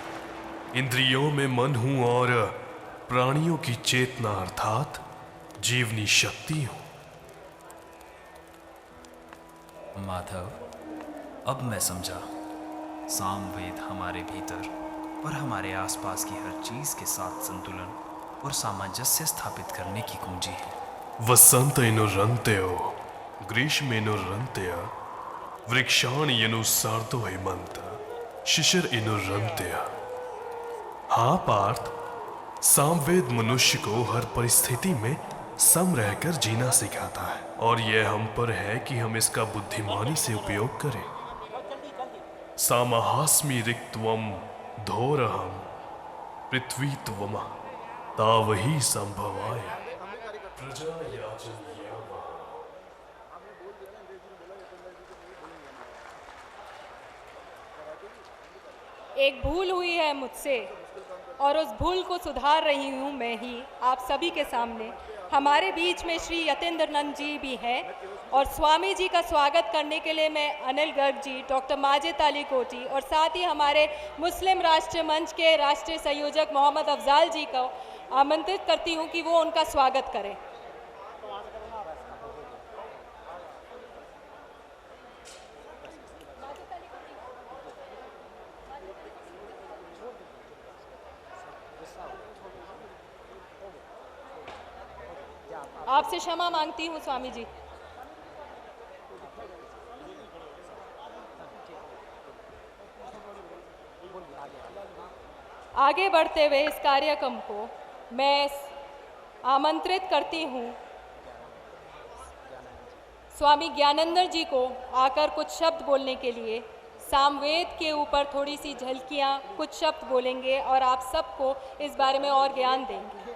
इंद्रियों में मन हूं और प्राणियों की चेतना अर्थात जीवनी शक्ति हूं। माधव, अब मैं समझा। सामवेद हमारे भीतर और हमारे आसपास की हर चीज के साथ संतुलन और सामंजस्य स्थापित करने की कुंजी है। वसंत इनुरंत्यो ग्रीष्मेनुरंत्य वृक्षाणि यनुसार्दो हेमंत शिशिर इनुरंत्य। हाँ पार्थ, सामवेद मनुष्य को हर परिस्थिति में सम रहकर जीना सिखाता है और यह हम पर है कि हम इसका बुद्धिमानी से उपयोग करें। सामहास्मि ऋक्त्वम धोरहम पृथ्वीत्वम तावही संभवाय प्रजायाचन। एक भूल हुई है मुझसे और उस भूल को सुधार रही हूँ मैं ही आप सभी के सामने। हमारे बीच में श्री यतेंद्रनंद जी भी हैं और स्वामी जी का स्वागत करने के लिए मैं अनिल गर्ग जी, डॉक्टर माजिद अली कोटी और साथ ही हमारे मुस्लिम राष्ट्रीय मंच के राष्ट्रीय संयोजक मोहम्मद अफजाल जी को आमंत्रित करती हूँ कि वो उनका स्वागत करें। आपसे क्षमा मांगती हूँ स्वामी जी। आगे बढ़ते हुए इस कार्यक्रम को मैं आमंत्रित करती हूँ स्वामी ज्ञानेंद्र जी को आकर कुछ शब्द बोलने के लिए। सामवेद के ऊपर थोड़ी सी झलकियाँ, कुछ शब्द बोलेंगे और आप सबको इस बारे में और ज्ञान देंगे।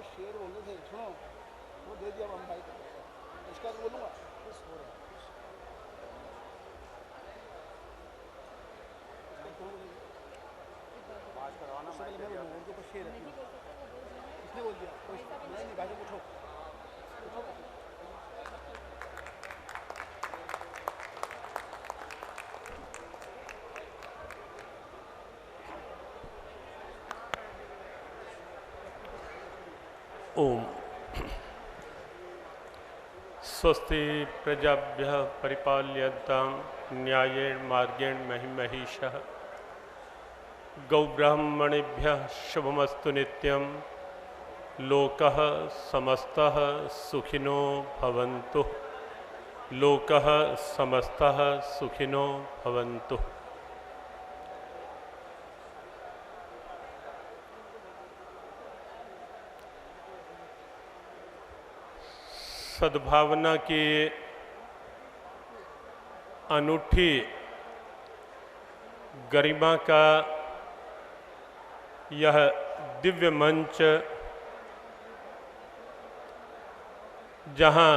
शेर बोलते थे, सुनो ओम स्वस्ति प्रजाभ्यः परिपाल्यन्तां न्यायेन मार्गेण महिमहीषः गौब्राह्मणेभ्यः शुभमस्तु नित्यं लोकः समस्तः सुखिनो भवन्तु लोकः समस्तः सुखिनो भवन्तु। सद्भावना की अनूठी गरिमा का यह दिव्य मंच, जहां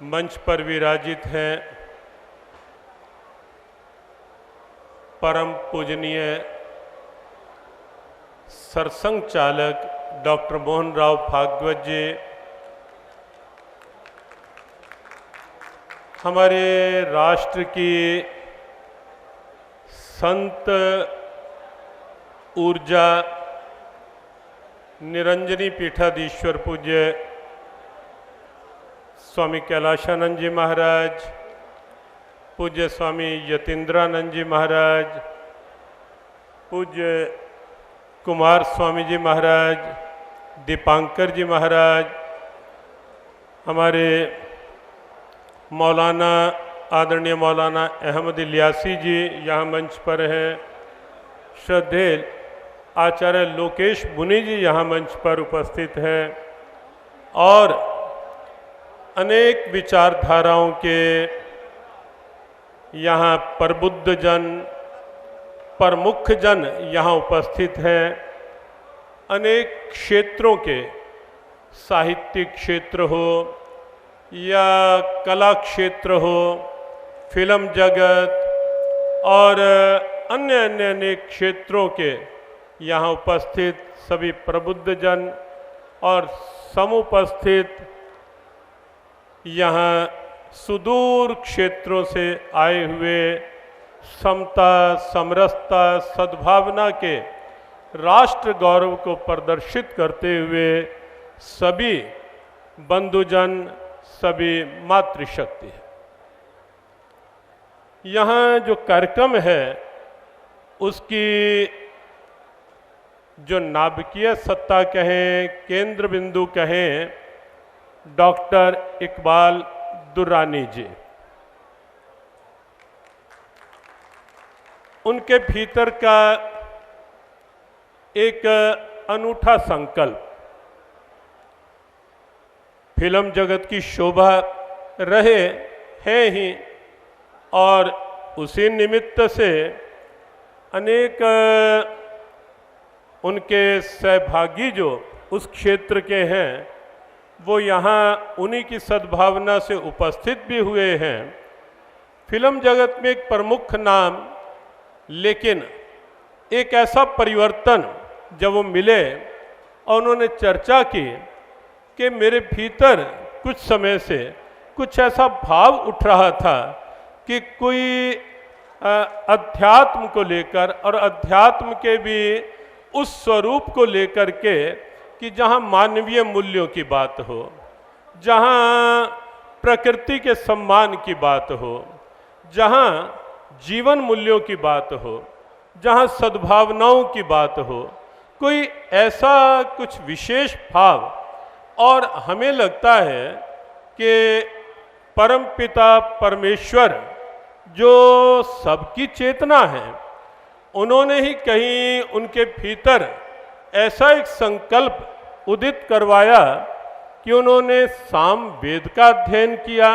मंच पर विराजित हैं परम पूजनीय सरसंघ चालक डॉक्टर मोहन राव भागवत जी, हमारे राष्ट्र की संत ऊर्जा निरंजनी पीठाधीश्वर पूज्य स्वामी कैलाशानंद जी महाराज, पूज्य स्वामी यतीन्द्रानंद जी महाराज, पूज्य कुमार स्वामी जी महाराज, दीपांकर जी महाराज, हमारे मौलाना आदरणीय मौलाना अहमद इलियासी जी यहाँ मंच पर हैं, श्रद्धेय आचार्य लोकेश मुनि जी यहाँ मंच पर उपस्थित हैं और अनेक विचारधाराओं के यहाँ प्रबुद्ध जन, प्रमुख जन यहाँ उपस्थित हैं। अनेक क्षेत्रों के, साहित्यिक क्षेत्र हो या कला क्षेत्र हो, फिल्म जगत और अन्य अनेक क्षेत्रों के यहाँ उपस्थित सभी प्रबुद्ध जन और समुपस्थित यहाँ सुदूर क्षेत्रों से आए हुए समता, समरसता, सद्भावना के राष्ट्र गौरव को प्रदर्शित करते हुए सभी बंधुजन, सभी मातृशक्ति है। यहाँ जो कार्यक्रम है उसकी जो नाभिकीय सत्ता कहें, केंद्र बिंदु कहें, डॉक्टर इकबाल दुर्रानी जी, उनके भीतर का एक अनूठा संकल्प, फिल्म जगत की शोभा रहे है ही और उसी निमित्त से अनेक उनके सहभागी जो उस क्षेत्र के हैं वो यहाँ उन्हीं की सद्भावना से उपस्थित भी हुए हैं। फिल्म जगत में एक प्रमुख नाम, लेकिन एक ऐसा परिवर्तन जब वो मिले और उन्होंने चर्चा की कि मेरे भीतर कुछ समय से कुछ ऐसा भाव उठ रहा था कि कोई अध्यात्म को लेकर और अध्यात्म के भी उस स्वरूप को लेकर के कि जहाँ मानवीय मूल्यों की बात हो, जहाँ प्रकृति के सम्मान की बात हो, जहाँ जीवन मूल्यों की बात हो, जहाँ सद्भावनाओं की बात हो, कोई ऐसा कुछ विशेष भाव। और हमें लगता है कि परमपिता परमेश्वर जो सबकी चेतना है, उन्होंने ही कहीं उनके भीतर ऐसा एक संकल्प उदित करवाया कि उन्होंने साम वेद का अध्ययन किया,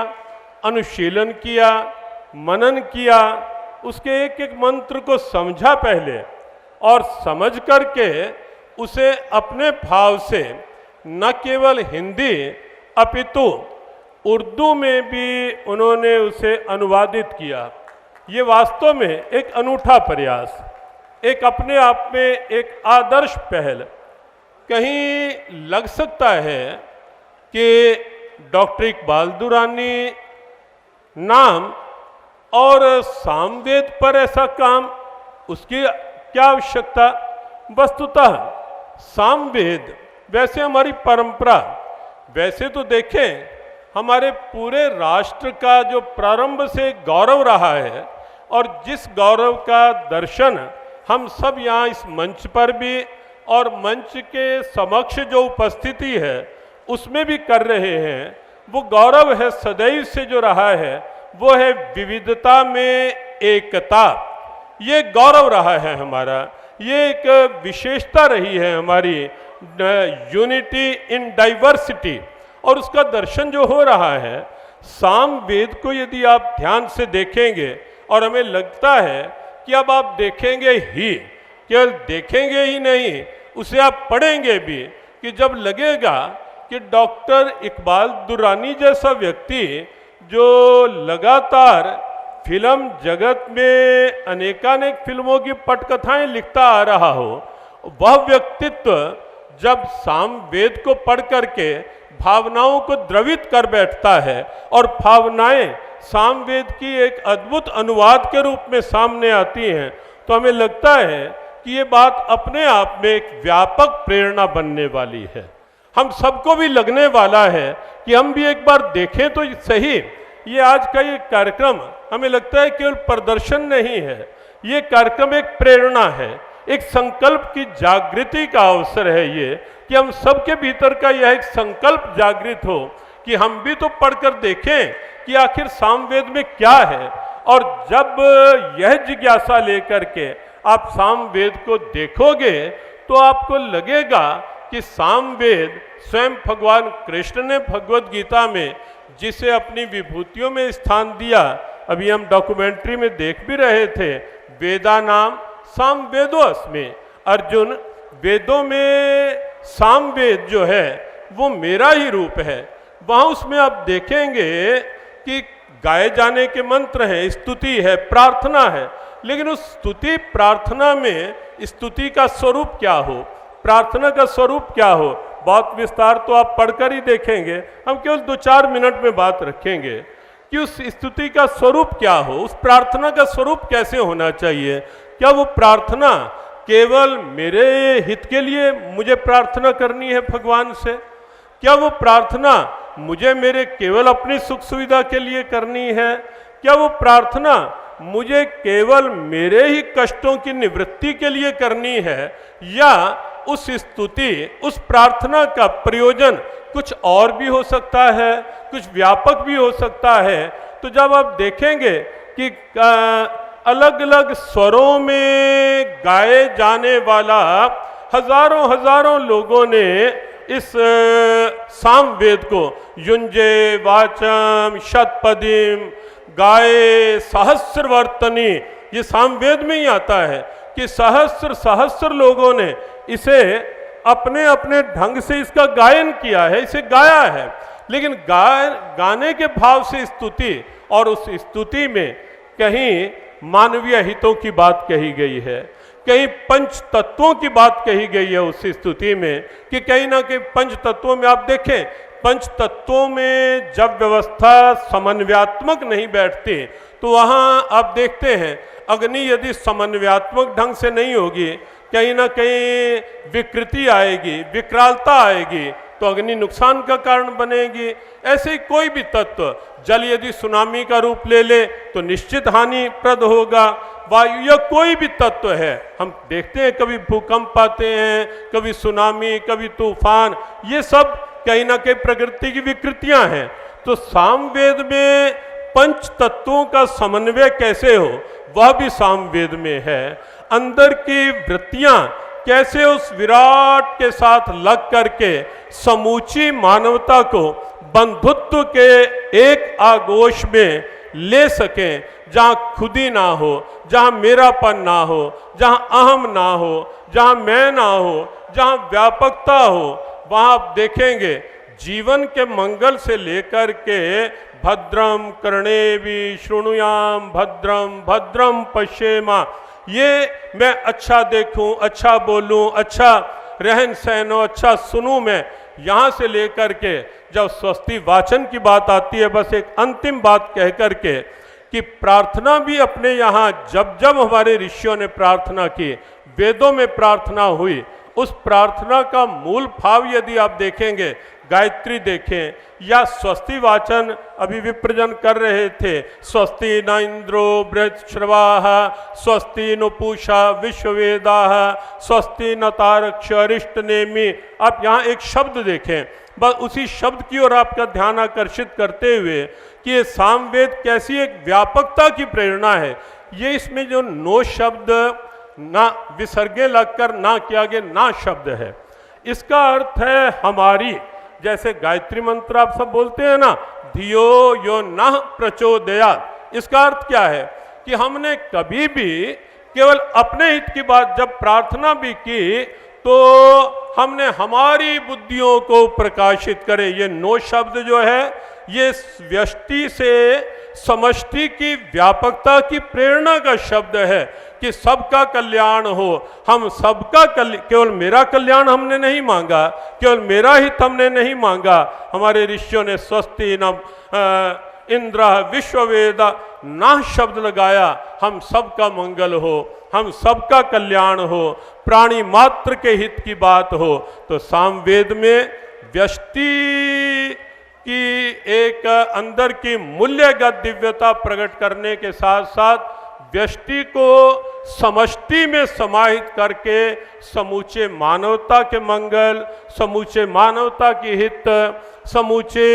अनुशीलन किया, मनन किया, उसके एक एक मंत्र को समझा पहले और समझ करके उसे अपने भाव से न केवल हिंदी अपितु उर्दू में भी उन्होंने उसे अनुवादित किया। ये वास्तव में एक अनूठा प्रयास, एक अपने आप में एक आदर्श पहल। कहीं लग सकता है कि डॉक्टर इकबाल दुरानी नाम और सामवेद पर ऐसा काम, उसकी क्या आवश्यकता। वस्तुतः सामवेद वैसे हमारी परंपरा, वैसे तो देखें हमारे पूरे राष्ट्र का जो प्रारंभ से गौरव रहा है, और जिस गौरव का दर्शन हम सब यहाँ इस मंच पर भी और मंच के समक्ष जो उपस्थिति है उसमें भी कर रहे हैं, वो गौरव है सदैव से जो रहा है, वो है विविधता में एकता। ये गौरव रहा है हमारा, ये एक विशेषता रही है हमारी, यूनिटी इन डाइवर्सिटी। और उसका दर्शन जो हो रहा है सामवेद को यदि आप ध्यान से देखेंगे, और हमें लगता है कि अब आप देखेंगे ही, केवल देखेंगे ही नहीं, उसे आप पढ़ेंगे भी, कि जब लगेगा कि डॉक्टर इकबाल दुरानी जैसा व्यक्ति जो लगातार फिल्म जगत में अनेकानेक फिल्मों की पटकथाएं लिखता आ रहा हो, वह व्यक्तित्व जब सामवेद को पढ़ करके भावनाओं को द्रवित कर बैठता है और भावनाएं सामवेद की एक अद्भुत अनुवाद के रूप में सामने आती हैं, तो हमें लगता है कि ये बात अपने आप में एक व्यापक प्रेरणा बनने वाली है। हम सबको भी लगने वाला है कि हम भी एक बार देखें तो सही। ये आज का ये कार्यक्रम हमें लगता है केवल प्रदर्शन नहीं है, ये कार्यक्रम एक प्रेरणा है, एक संकल्प की जागृति का अवसर है ये, कि हम सबके भीतर का यह एक संकल्प जागृत हो कि हम भी तो पढ़कर देखें कि आखिर सामवेद में क्या है। और जब यह जिज्ञासा लेकर के आप सामवेद को देखोगे तो आपको लगेगा कि सामवेद स्वयं भगवान कृष्ण ने भगवत गीता में जिसे अपनी विभूतियों में स्थान दिया, अभी हम डॉक्यूमेंट्री में देख भी रहे थे, वेदा नाम सामवेदो अस्मि, अर्जुन वेदों में सामवेद जो है वो मेरा ही रूप है। वहाँ उसमें आप देखेंगे कि गाए जाने के मंत्र हैं, स्तुति है, प्रार्थना है, लेकिन उस स्तुति प्रार्थना में स्तुति का स्वरूप क्या हो, प्रार्थना का स्वरूप क्या हो, बहुत विस्तार तो आप पढ़कर ही देखेंगे। हम केवल 2-4 मिनट में बात रखेंगे कि उस स्तुति का स्वरूप क्या हो, उस प्रार्थना का स्वरूप कैसे होना चाहिए। क्या वो प्रार्थना केवल मेरे हित के लिए मुझे प्रार्थना करनी है भगवान से? क्या वो प्रार्थना मुझे मेरे केवल अपनी सुख सुविधा के लिए करनी है? क्या वो प्रार्थना मुझे केवल मेरे ही कष्टों की निवृत्ति के लिए करनी है? या उस स्तुति, उस प्रार्थना का प्रयोजन कुछ और भी हो सकता है, कुछ व्यापक भी हो सकता है। तो जब आप देखेंगे कि अलग अलग स्वरों में गाए जाने वाला हजारों हजारों लोगों ने इस सामवेद को युंजे वाचम शतपदीम गाए सहस्रवर्तनी, ये सामवेद में ही आता है कि सहस्र सहस्र लोगों ने इसे अपने अपने ढंग से इसका गायन किया है, इसे गाया है। लेकिन गाने के भाव से स्तुति, और उस स्तुति में कहीं मानवीय हितों की बात कही गई है, कहीं पंच तत्वों की बात कही गई है उस स्तुति में, कि कहीं ना कहीं पंच तत्वों में आप देखें, पंच तत्वों में जब व्यवस्था समन्वयात्मक नहीं बैठती तो वहाँ आप देखते हैं अग्नि यदि समन्वयात्मक ढंग से नहीं होगी, कहीं ना कहीं विकृति आएगी, विकरालता आएगी, तो अग्नि नुकसान का कारण बनेगी। ऐसे ही कोई भी तत्व, जल यदि सुनामी का रूप ले ले तो निश्चित हानिप्रद होगा। वायु या कोई भी तत्व है, हम देखते हैं कभी भूकंप आते हैं, कभी सुनामी, कभी तूफान, ये सब कहीं ना कहीं प्रकृति की विकृतियां हैं। तो सामवेद में पंच तत्वों का समन्वय कैसे हो, वह भी सामवेद में है। अंदर की वृत्तियां कैसे उस विराट के साथ लग करके समूची मानवता को बंधुत्व के एक आगोश में ले सकें, जहां खुदी ना हो, जहां मेरापन ना हो, जहां अहम ना हो, जहां मैं ना हो, जहां व्यापकता हो। वहां आप देखेंगे जीवन के मंगल से लेकर के भद्रम कर्णेभि शृणुयाम भद्रम भद्रम पश्येमा, ये मैं अच्छा देखूं, अच्छा बोलूं, अच्छा रहन सहन हो, अच्छा सुनूं, मैं यहाँ से लेकर के जब स्वस्ति वाचन की बात आती है, बस एक अंतिम बात कह करके कि प्रार्थना भी अपने यहाँ जब जब हमारे ऋषियों ने प्रार्थना की, वेदों में प्रार्थना हुई, उस प्रार्थना का मूल भाव यदि आप देखेंगे, गायत्री देखें या स्वस्ति वाचन अभी विप्रजन कर रहे थे, स्वस्ति न इंद्रो बृहस्पतिर्वाः, स्वस्ति नु पूषा विश्ववेदाः, स्वस्ति न तारक्ष अरिष्टनेमि। आप यहाँ एक शब्द देखें, बस उसी शब्द की ओर आपका ध्यान आकर्षित करते हुए कि ये सामवेद कैसी एक व्यापकता की प्रेरणा है। ये इसमें जो नो शब्द ना विसर्गे लगकर ना के आगे ना शब्द है, इसका अर्थ है हमारी, जैसे गायत्री मंत्र आप सब बोलते हैं ना, धियो यो नः प्रचोदयात्। इसका अर्थ क्या है कि हमने कभी भी केवल अपने हित की बात जब प्रार्थना भी की तो हमने हमारी बुद्धियों को प्रकाशित करे। ये नो शब्द जो है ये व्यष्टि से समष्टि की व्यापकता की प्रेरणा का शब्द है कि सबका कल्याण हो। हम सबका केवल मेरा कल्याण हमने नहीं मांगा, केवल मेरा हित हमने नहीं मांगा। हमारे ऋषियों ने स्वस्ति न इंद्र विश्ववेद ना शब्द लगाया, हम सबका मंगल हो, हम सबका कल्याण हो, प्राणी मात्र के हित की बात हो। तो सामवेद में व्यष्टि की एक अंदर की मूल्यगत दिव्यता प्रकट करने के साथ साथ व्यष्टि को समष्टि में समाहित करके समूचे मानवता के मंगल, समूचे मानवता की हित, समूचे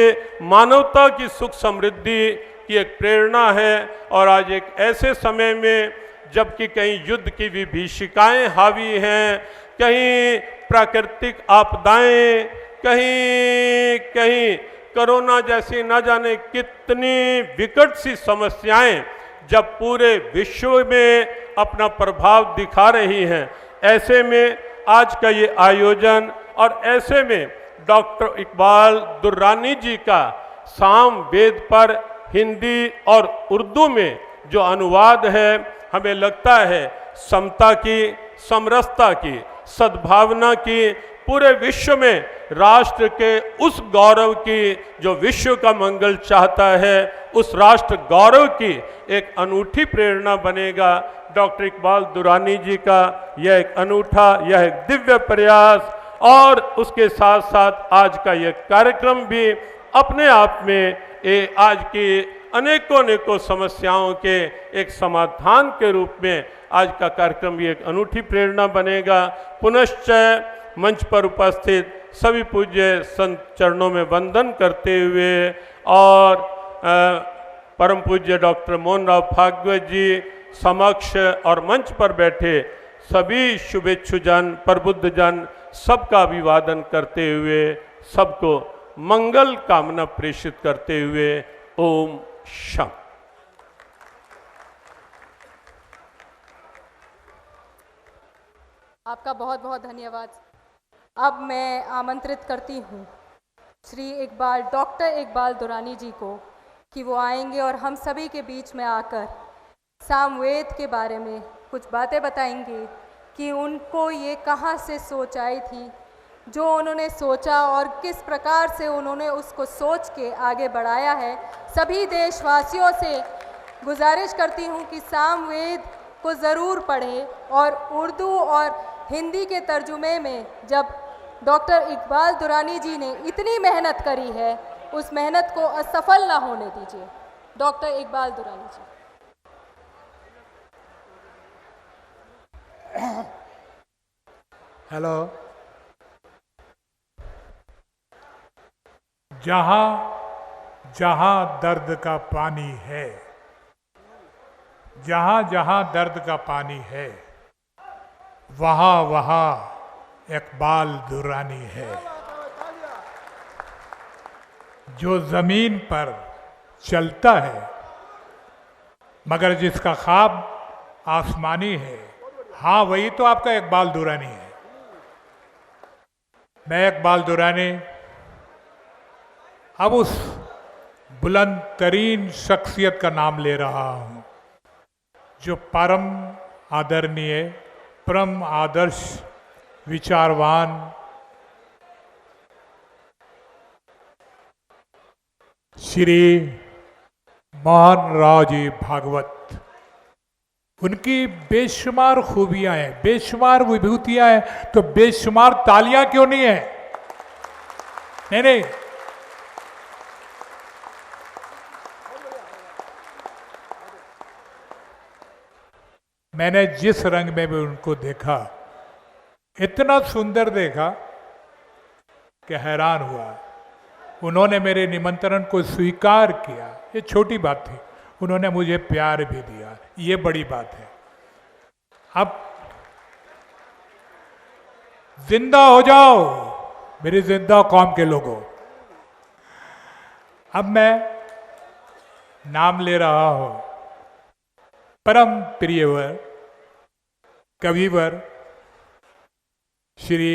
मानवता की सुख समृद्धि की एक प्रेरणा है। और आज एक ऐसे समय में जबकि कहीं युद्ध की विभीषिकाएं हावी हैं, कहीं प्राकृतिक आपदाएं, कहीं कोरोना जैसी न जाने कितनी विकट सी समस्याएं जब पूरे विश्व में अपना प्रभाव दिखा रही हैं, ऐसे में आज का ये आयोजन और ऐसे में डॉक्टर इकबाल दुर्रानी जी का सामवेद पर हिंदी और उर्दू में जो अनुवाद है, हमें लगता है समता की, समरसता की, सद्भावना की, पूरे विश्व में राष्ट्र के उस गौरव की जो विश्व का मंगल चाहता है, उस राष्ट्र गौरव की एक अनूठी प्रेरणा बनेगा। डॉक्टर इकबाल दुरानी जी का यह एक अनूठा, यह एक दिव्य प्रयास और उसके साथ साथ आज का यह कार्यक्रम भी अपने आप में आज की अनेकों समस्याओं के एक समाधान के रूप में आज का कार्यक्रम भी एक अनूठी प्रेरणा बनेगा। पुनश्च मंच पर उपस्थित सभी पूज्य संत चरणों में वंदन करते हुए और परम पूज्य डॉक्टर मोहन राव भागवत जी समक्ष और मंच पर बैठे सभी शुभेच्छुजन, प्रबुद्ध जन, सबका अभिवादन करते हुए, सबको मंगल कामना प्रेषित करते हुए ओम शांति। आपका बहुत बहुत धन्यवाद। अब मैं आमंत्रित करती हूँ श्री इकबाल, डॉक्टर इकबाल दुरानी जी को कि वो आएंगे और हम सभी के बीच में आकर सामवेद के बारे में कुछ बातें बताएंगे कि उनको ये कहाँ से सोच आई थी, जो उन्होंने सोचा और किस प्रकार से उन्होंने उसको सोच के आगे बढ़ाया है। सभी देशवासियों से गुजारिश करती हूँ कि सामवेद को ज़रूर पढ़ें और उर्दू और हिंदी के तर्जुमे में जब डॉक्टर इकबाल दुरानी जी ने इतनी मेहनत करी है, उस मेहनत को असफल ना होने दीजिए। डॉक्टर इकबाल दुरानी जी। हेलो। जहाँ जहाँ दर्द का पानी है, जहाँ जहाँ दर्द का पानी है, वहाँ वहाँ इकबाल दुरानी है। जो जमीन पर चलता है मगर जिसका ख्वाब आसमानी है, हाँ वही तो आपका इकबाल दुरानी है। मैं इकबाल दुरानी अब उस बुलंद तरीन शख्सियत का नाम ले रहा हूँ जो परम आदरणीय परम आदर्श विचारवान श्री मोहन राव जी भागवत, उनकी बेशुमार खूबियां हैं, बेशुमार विभूतियां हैं, तो बेशुमार तालियां क्यों नहीं है? नहीं नहीं, मैंने जिस रंग में भी उनको देखा, इतना सुंदर देखा कि हैरान हुआ। उन्होंने मेरे निमंत्रण को स्वीकार किया, ये छोटी बात थी। उन्होंने मुझे प्यार भी दिया, ये बड़ी बात है। अब जिंदा हो जाओ मेरी जिंदा कौम के लोगों। अब मैं नाम ले रहा हूं परम प्रियवर कविवर श्री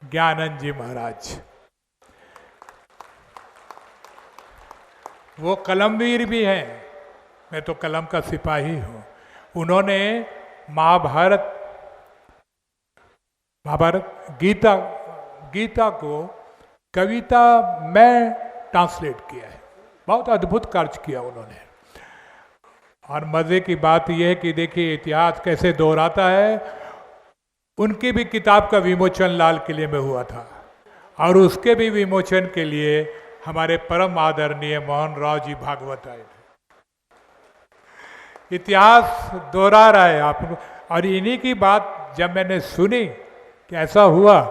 ज्ञानंद जी महाराज। वो कलमवीर भी हैं, मैं तो कलम का सिपाही हूं। उन्होंने महाभारत गीता को कविता में ट्रांसलेट किया है। बहुत अद्भुत कार्य किया उन्होंने। और मजे की बात यह है कि देखिए इतिहास कैसे दोहराता है। उनकी भी किताब का विमोचन लाल किले में हुआ था, और उसके भी विमोचन के लिए हमारे परम आदरणीय मोहन राव जी भागवत आए थे। इतिहास दोहरा रहा है आपको। और इन्हीं की बात जब मैंने सुनी कि ऐसा हुआ,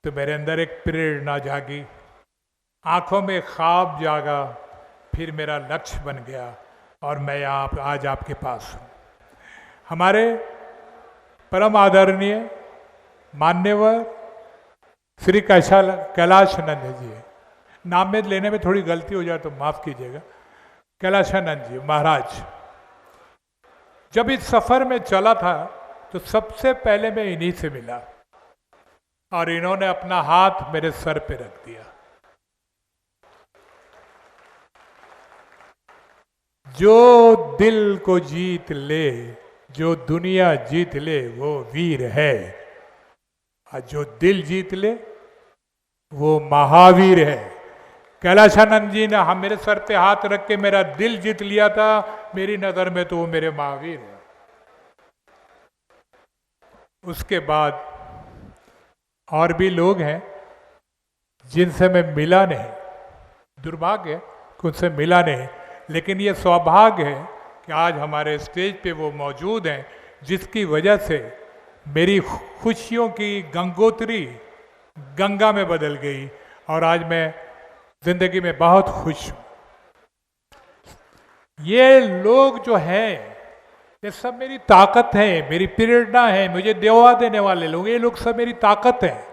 तो मेरे अंदर एक प्रेरणा जागी, आंखों में ख्वाब जागा, फिर मेरा लक्ष्य बन गया, और मैं आज आपके पास हूँ। हमारे परम आदरणीय मान्यवर श्री कैलाशानंद जी, नाम में लेने में थोड़ी गलती हो जाए तो माफ कीजिएगा, कैलाशानंद जी महाराज, जब इस सफर में चला था तो सबसे पहले मैं इन्हीं से मिला, और इन्होंने अपना हाथ मेरे सर पे रख दिया। जो दिल को जीत ले, जो दुनिया जीत ले, वो वीर है, और जो दिल जीत ले वो महावीर है। कैलाशानंद जी ने हम मेरे सर पे हाथ रख के मेरा दिल जीत लिया था। मेरी नजर में तो वो मेरे महावीर है। उसके बाद और भी लोग हैं जिनसे मैं मिला नहीं, दुर्भाग्य है कि उनसे मिला नहीं, लेकिन ये सौभाग्य है कि आज हमारे स्टेज पे वो मौजूद हैं, जिसकी वजह से मेरी खुशियों की गंगोत्री गंगा में बदल गई, और आज मैं जिंदगी में बहुत खुश हूं। ये लोग जो हैं, ये सब मेरी ताकत है, मेरी प्रेरणा है, मुझे देवा देने वाले लोग, ये लोग सब मेरी ताकत है।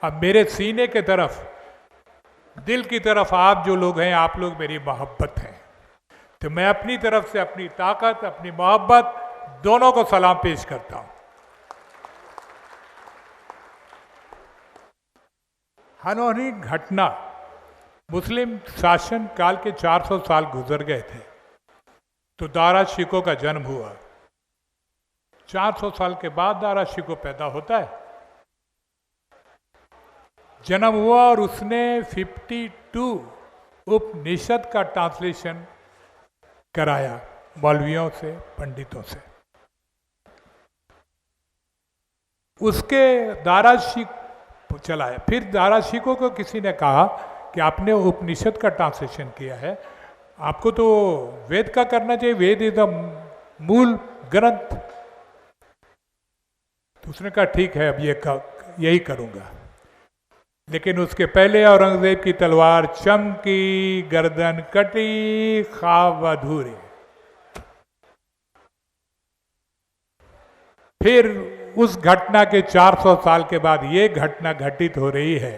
अब मेरे सीने के तरफ, दिल की तरफ आप जो लोग हैं, आप लोग मेरी मोहब्बत हैं। तो मैं अपनी तरफ से अपनी ताकत, अपनी मोहब्बत दोनों को सलाम पेश करता हूं। अनोखी घटना, मुस्लिम शासन काल के 400 साल गुजर गए थे, तो दारा शिकोह का जन्म हुआ। 400 साल के बाद दारा शिकोह पैदा होता है, जन्म हुआ, और उसने 52 उपनिषद का ट्रांसलेशन कराया मौलवियों से, पंडितों से। उसके दारा शिकोह चलाया। फिर दारा शिकोह को किसी ने कहा कि आपने उपनिषद का ट्रांसलेशन किया है, आपको तो वेद का करना चाहिए, वेद इज द मूल ग्रंथ। तो उसने कहा ठीक है, अब यही करूंगा। लेकिन उसके पहले औरंगजेब की तलवार चमकी, गर्दन कटी, ख्वाब अधूरे। फिर उस घटना के 400 साल के बाद ये घटना घटित हो रही है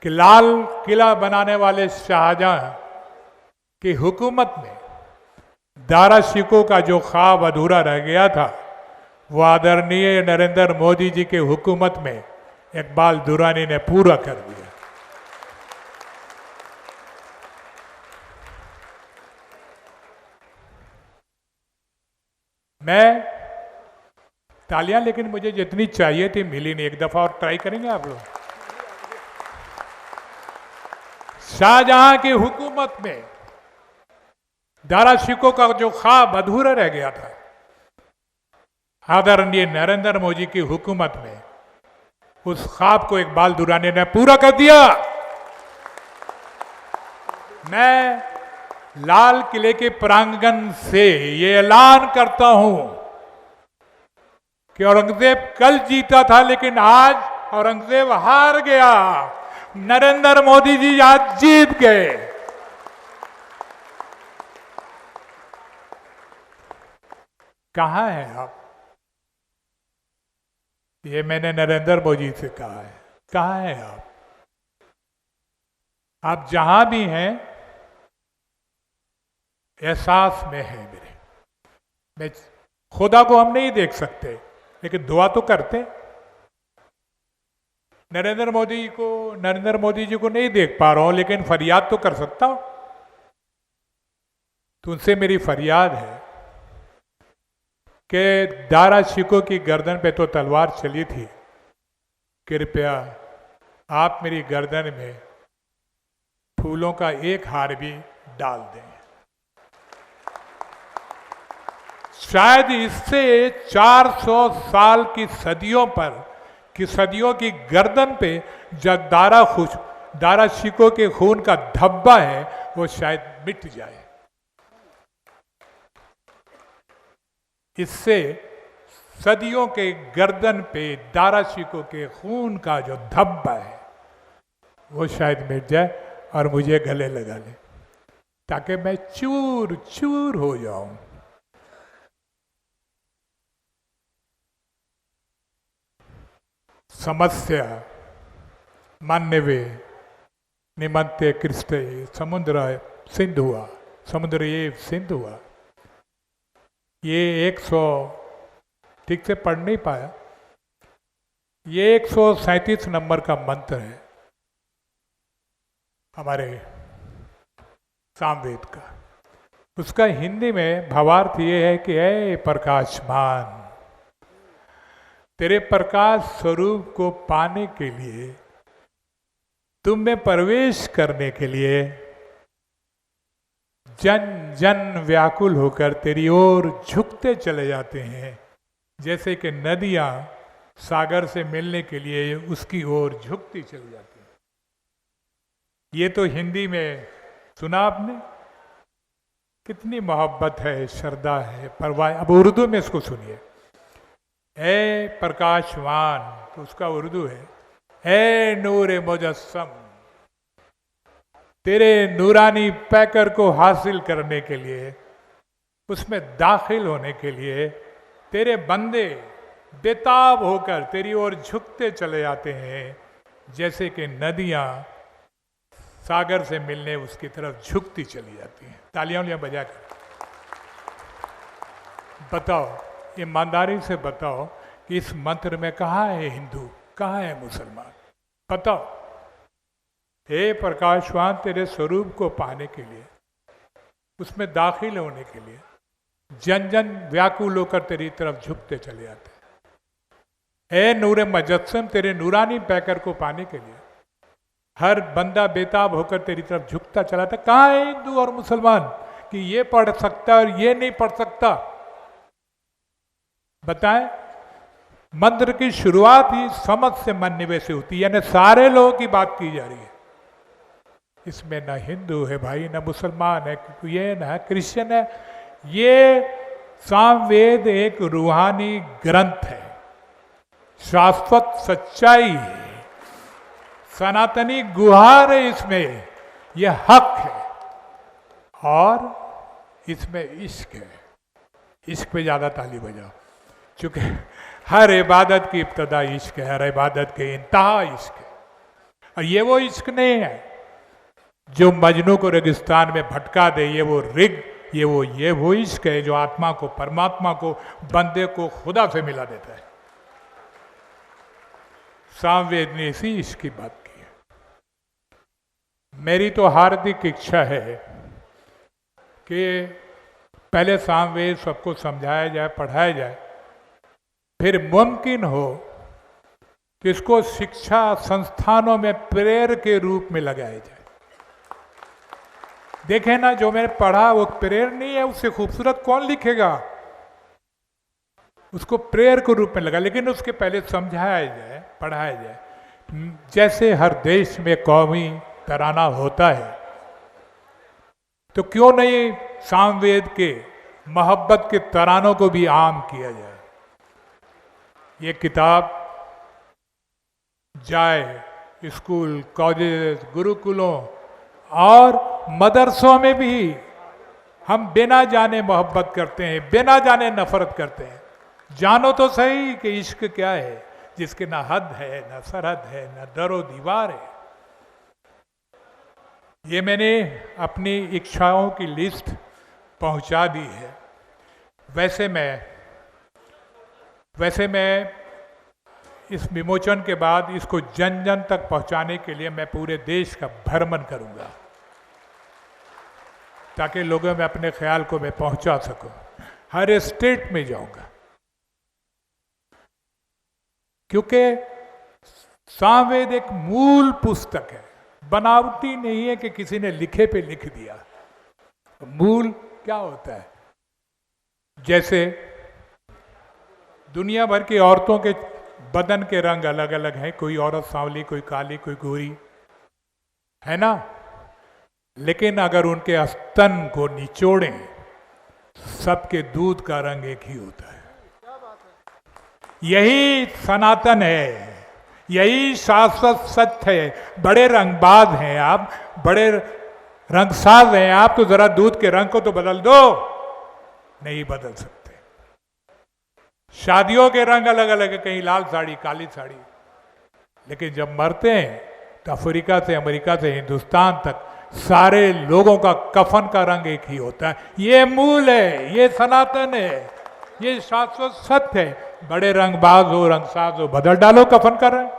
कि लाल किला बनाने वाले शाहजहां की हुकूमत में दारा शिकोह का जो ख्वाब अधूरा रह गया था, वो आदरणीय नरेंद्र मोदी जी के हुकूमत में इकबाल दुरानी ने पूरा कर दिया। मैं तालियां लेकिन मुझे जितनी चाहिए थी मिली नहीं। एक दफा और ट्राई करेंगे आप लोग। शाहजहां की हुकूमत में दारा शिकोह का जो ख्वाब अधूरा रह गया था, आदरणीय नरेंद्र मोदी की हुकूमत में उस ख्वाब को इकबाल दुरानी ने पूरा कर दिया। मैं लाल किले के प्रांगण से ये ऐलान करता हूं कि औरंगजेब कल जीता था, लेकिन आज औरंगजेब हार गया। नरेंद्र मोदी जी आज जीत गए। कहां हैं आप? ये मैंने नरेंद्र मोदी से कहा है। कहां हैं आप? आप जहां भी हैं एहसास में है मेरे। मैं खुदा को हम नहीं देख सकते, लेकिन दुआ तो करते। नरेंद्र मोदी जी को नहीं देख पा रहा हूं, लेकिन फरियाद तो कर सकता हूं। तो उनसे मेरी फरियाद है कि दारा शिकोह की गर्दन पे तो तलवार चली थी, कृपया आप मेरी गर्दन में फूलों का एक हार भी डाल दें। शायद इससे 400 साल की सदियों की गर्दन पे जब दारा शिकोह के खून का धब्बा है वो शायद मिट जाए। इससे सदियों के गर्दन पे दारा शिकोह के खून का जो धब्बा है वो शायद मिट जाए और मुझे गले लगा ले, ताकि मैं चूर चूर हो जाऊं। समस्या मान्यवे निमंते कृष्ण समुद्र सिंधु हुआ, समुद्र ये सिंधु हुआ। ये 100 ठीक से पढ़ नहीं पाया। ये 137 नंबर का मंत्र है हमारे सामवेद का। उसका हिंदी में भावार्थ ये है कि ऐ प्रकाशमान, तेरे प्रकाश स्वरूप को पाने के लिए, तुम में प्रवेश करने के लिए जन जन व्याकुल होकर तेरी ओर झुकते चले जाते हैं, जैसे कि नदियां सागर से मिलने के लिए उसकी ओर झुकती चली जाती हैं। ये तो हिंदी में सुना आपने, कितनी मोहब्बत है, श्रद्धा है, परवाह। अब उर्दू में इसको सुनिए। ए प्रकाशवान, तो उसका उर्दू है ए नूरे मुजस्सम, तेरे नूरानी पैकर को हासिल करने के लिए, उसमें दाखिल होने के लिए तेरे बंदे बेताब होकर तेरी ओर झुकते चले जाते हैं, जैसे कि नदियां सागर से मिलने उसकी तरफ झुकती चली जाती हैं। तालियां बजाकर बताओ, ईमानदारी से बताओ कि इस मंत्र में कहाँ है हिंदू, कहाँ है मुसलमान? बताओ। हे प्रकाशवान, तेरे स्वरूप को पाने के लिए, उसमें दाखिल होने के लिए जन जन व्याकुल होकर तेरी तरफ झुकते चले जाते हैं। हे नूरे मुजस्सम, तेरे नूरानी पैकर को पाने के लिए हर बंदा बेताब होकर तेरी तरफ झुकता चला था। कहाँ है हिंदू और मुसलमान कि ये पढ़ सकता और ये नहीं पढ़ सकता? बताएं। मंत्र की शुरुआत ही समझ से मन निवेश से होती है, यानी सारे लोगों की बात की जा रही है। इसमें न हिंदू है भाई, न मुसलमान है, ये न क्रिश्चियन है। ये सामवेद एक रूहानी ग्रंथ है, शाश्वत सच्चाई है, सनातनी गुहार है। इसमें यह हक है और इसमें इश्क है। इश्क पे ज्यादा ताली बजाओ, क्योंकि हर इबादत की इब्तदा इश्क है, हर इबादत के इंतहा इश्क है। और ये वो इश्क नहीं है जो मजनू को रेगिस्तान में भटका दे, ये वो रिग, ये वो इश्क है जो आत्मा को, परमात्मा को, बंदे को खुदा से मिला देता है। सामवेद ने इसी इश्क की बात की है। मेरी तो हार्दिक इच्छा है कि पहले सामवेद सबको समझाया जाए, पढ़ाया जाए, फिर मुमकिन हो कि इसको शिक्षा संस्थानों में प्रेर के रूप में लगाया जाए। देखें ना, जो मैंने पढ़ा वो प्रेर नहीं है, उससे खूबसूरत कौन लिखेगा? उसको प्रेयर के रूप में लगा, लेकिन उसके पहले समझाया जाए, पढ़ाया जाए। जैसे हर देश में कौमी तराना होता है, तो क्यों नहीं सामवेद के मोहब्बत के तरानों को भी आम किया जाए। ये किताब जाए स्कूल, कॉलेज, गुरुकुलों और मदरसों में भी हम बिना जाने मोहब्बत करते हैं, बिना जाने नफरत करते हैं। जानो तो सही कि इश्क क्या है, जिसके ना हद है, ना सरहद है, ना दरो दीवार है। ये मैंने अपनी इच्छाओं की लिस्ट पहुंचा दी है। वैसे मैं इस विमोचन के बाद इसको जन जन तक पहुंचाने के लिए मैं पूरे देश का भ्रमण करूंगा, ताकि लोगों में अपने ख्याल को मैं पहुंचा सकूं। हर स्टेट में जाऊंगा, क्योंकि सामवेद एक मूल पुस्तक है, बनावटी नहीं है कि किसी ने लिखे पे लिख दिया। मूल क्या होता है? जैसे दुनिया भर की औरतों के बदन के रंग अलग अलग हैं, कोई औरत सांवली, कोई काली, कोई गोरी, है ना? लेकिन अगर उनके स्तन को निचोड़ें, सबके दूध का रंग एक ही होता है। यही सनातन है, यही शाश्वत सत्य है। बड़े रंगबाज हैं आप, बड़े रंगसाज हैं आप, तो जरा दूध के रंग को तो बदल दो। नहीं बदल सकते। शादियों के रंग अलग अलग है, कहीं लाल साड़ी, काली साड़ी, लेकिन जब मरते हैं तो अफ्रीका से अमेरिका से हिंदुस्तान तक सारे लोगों का कफन का रंग एक ही होता है। ये मूल है, ये सनातन है, ये शाश्वत सत्य है। बड़े रंगबाज हो, रंगसाज हो, बदल डालो कफन का रंग।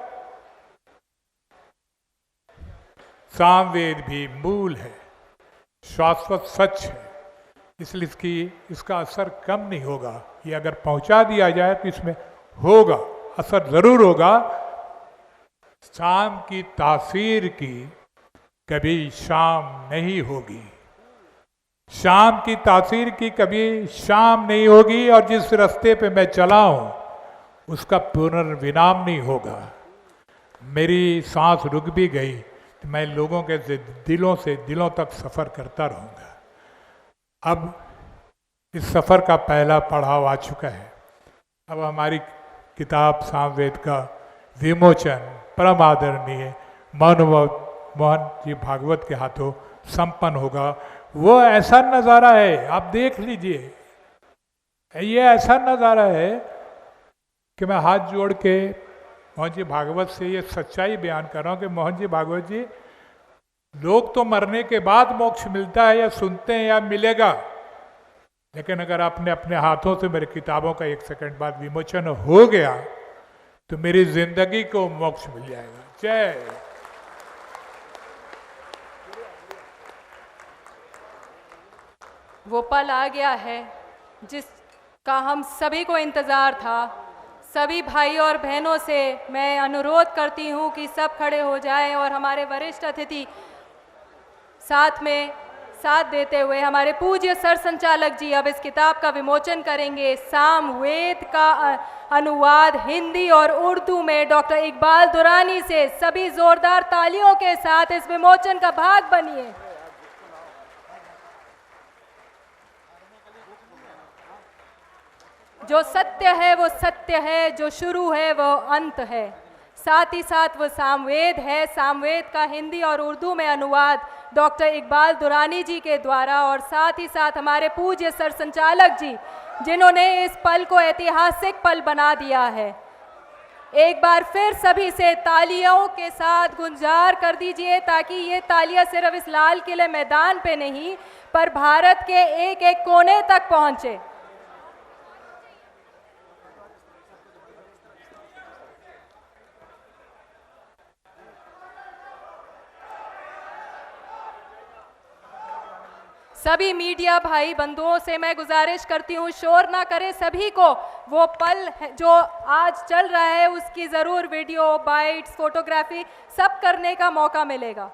सामवेद भी मूल है, शाश्वत सच है, इसलिए इसका असर कम नहीं होगा। ये अगर पहुंचा दिया जाए तो इसमें होगा, असर जरूर होगा। शाम की तासीर की कभी शाम नहीं होगी, शाम की तासीर की कभी शाम नहीं होगी, और जिस रास्ते पे मैं चला हूं उसका पुनर्विराम नहीं होगा। मेरी सांस रुक भी गई तो मैं लोगों के दिलों से दिलों तक सफर करता रहूंगा। अब इस सफर का पहला पड़ाव आ चुका है। अब हमारी किताब सामवेद का विमोचन परम आदरणीय मोहन जी भागवत के हाथों संपन्न होगा। वो ऐसा नज़ारा है, आप देख लीजिए, ये ऐसा नज़ारा है कि मैं हाथ जोड़ के मोहन जी भागवत से ये सच्चाई बयान कर रहा हूँ कि मोहन जी भागवत जी, लोग तो मरने के बाद मोक्ष मिलता है या सुनते हैं या मिलेगा, लेकिन अगर आपने अपने हाथों से मेरी किताबों का 1 सेकंड बाद विमोचन हो गया तो मेरी जिंदगी को मोक्ष मिल जाएगा। जय। वो पल आ गया है जिसका हम सभी को इंतज़ार था। सभी भाई और बहनों से मैं अनुरोध करती हूँ कि सब खड़े हो जाएं और हमारे वरिष्ठ अतिथि साथ देते हुए हमारे पूज्य सर संचालक जी अब इस किताब का विमोचन करेंगे। सामवेद का अनुवाद हिंदी और उर्दू में डॉक्टर इकबाल दुरानी से। सभी जोरदार तालियों के साथ इस विमोचन का भाग बनिए। जो सत्य है वो सत्य है, जो शुरू है वो अंत है, साथ ही साथ वो सामवेद है। सामवेद का हिंदी और उर्दू में अनुवाद डॉक्टर इकबाल दुरानी जी के द्वारा, और साथ ही साथ हमारे पूज्य सर संचालक जी जिन्होंने इस पल को ऐतिहासिक पल बना दिया है। एक बार फिर सभी से तालियों के साथ गुंजार कर दीजिए, ताकि ये तालियां सिर्फ इस लाल किले मैदान पे नहीं पर भारत के एक एक कोने तक पहुंचे। सभी मीडिया भाई बंधुओं से मैं गुजारिश करती हूँ, शोर ना करें, सभी को वो पल जो आज चल रहा है उसकी ज़रूर वीडियो, बाइट्स, फोटोग्राफी सब करने का मौका मिलेगा।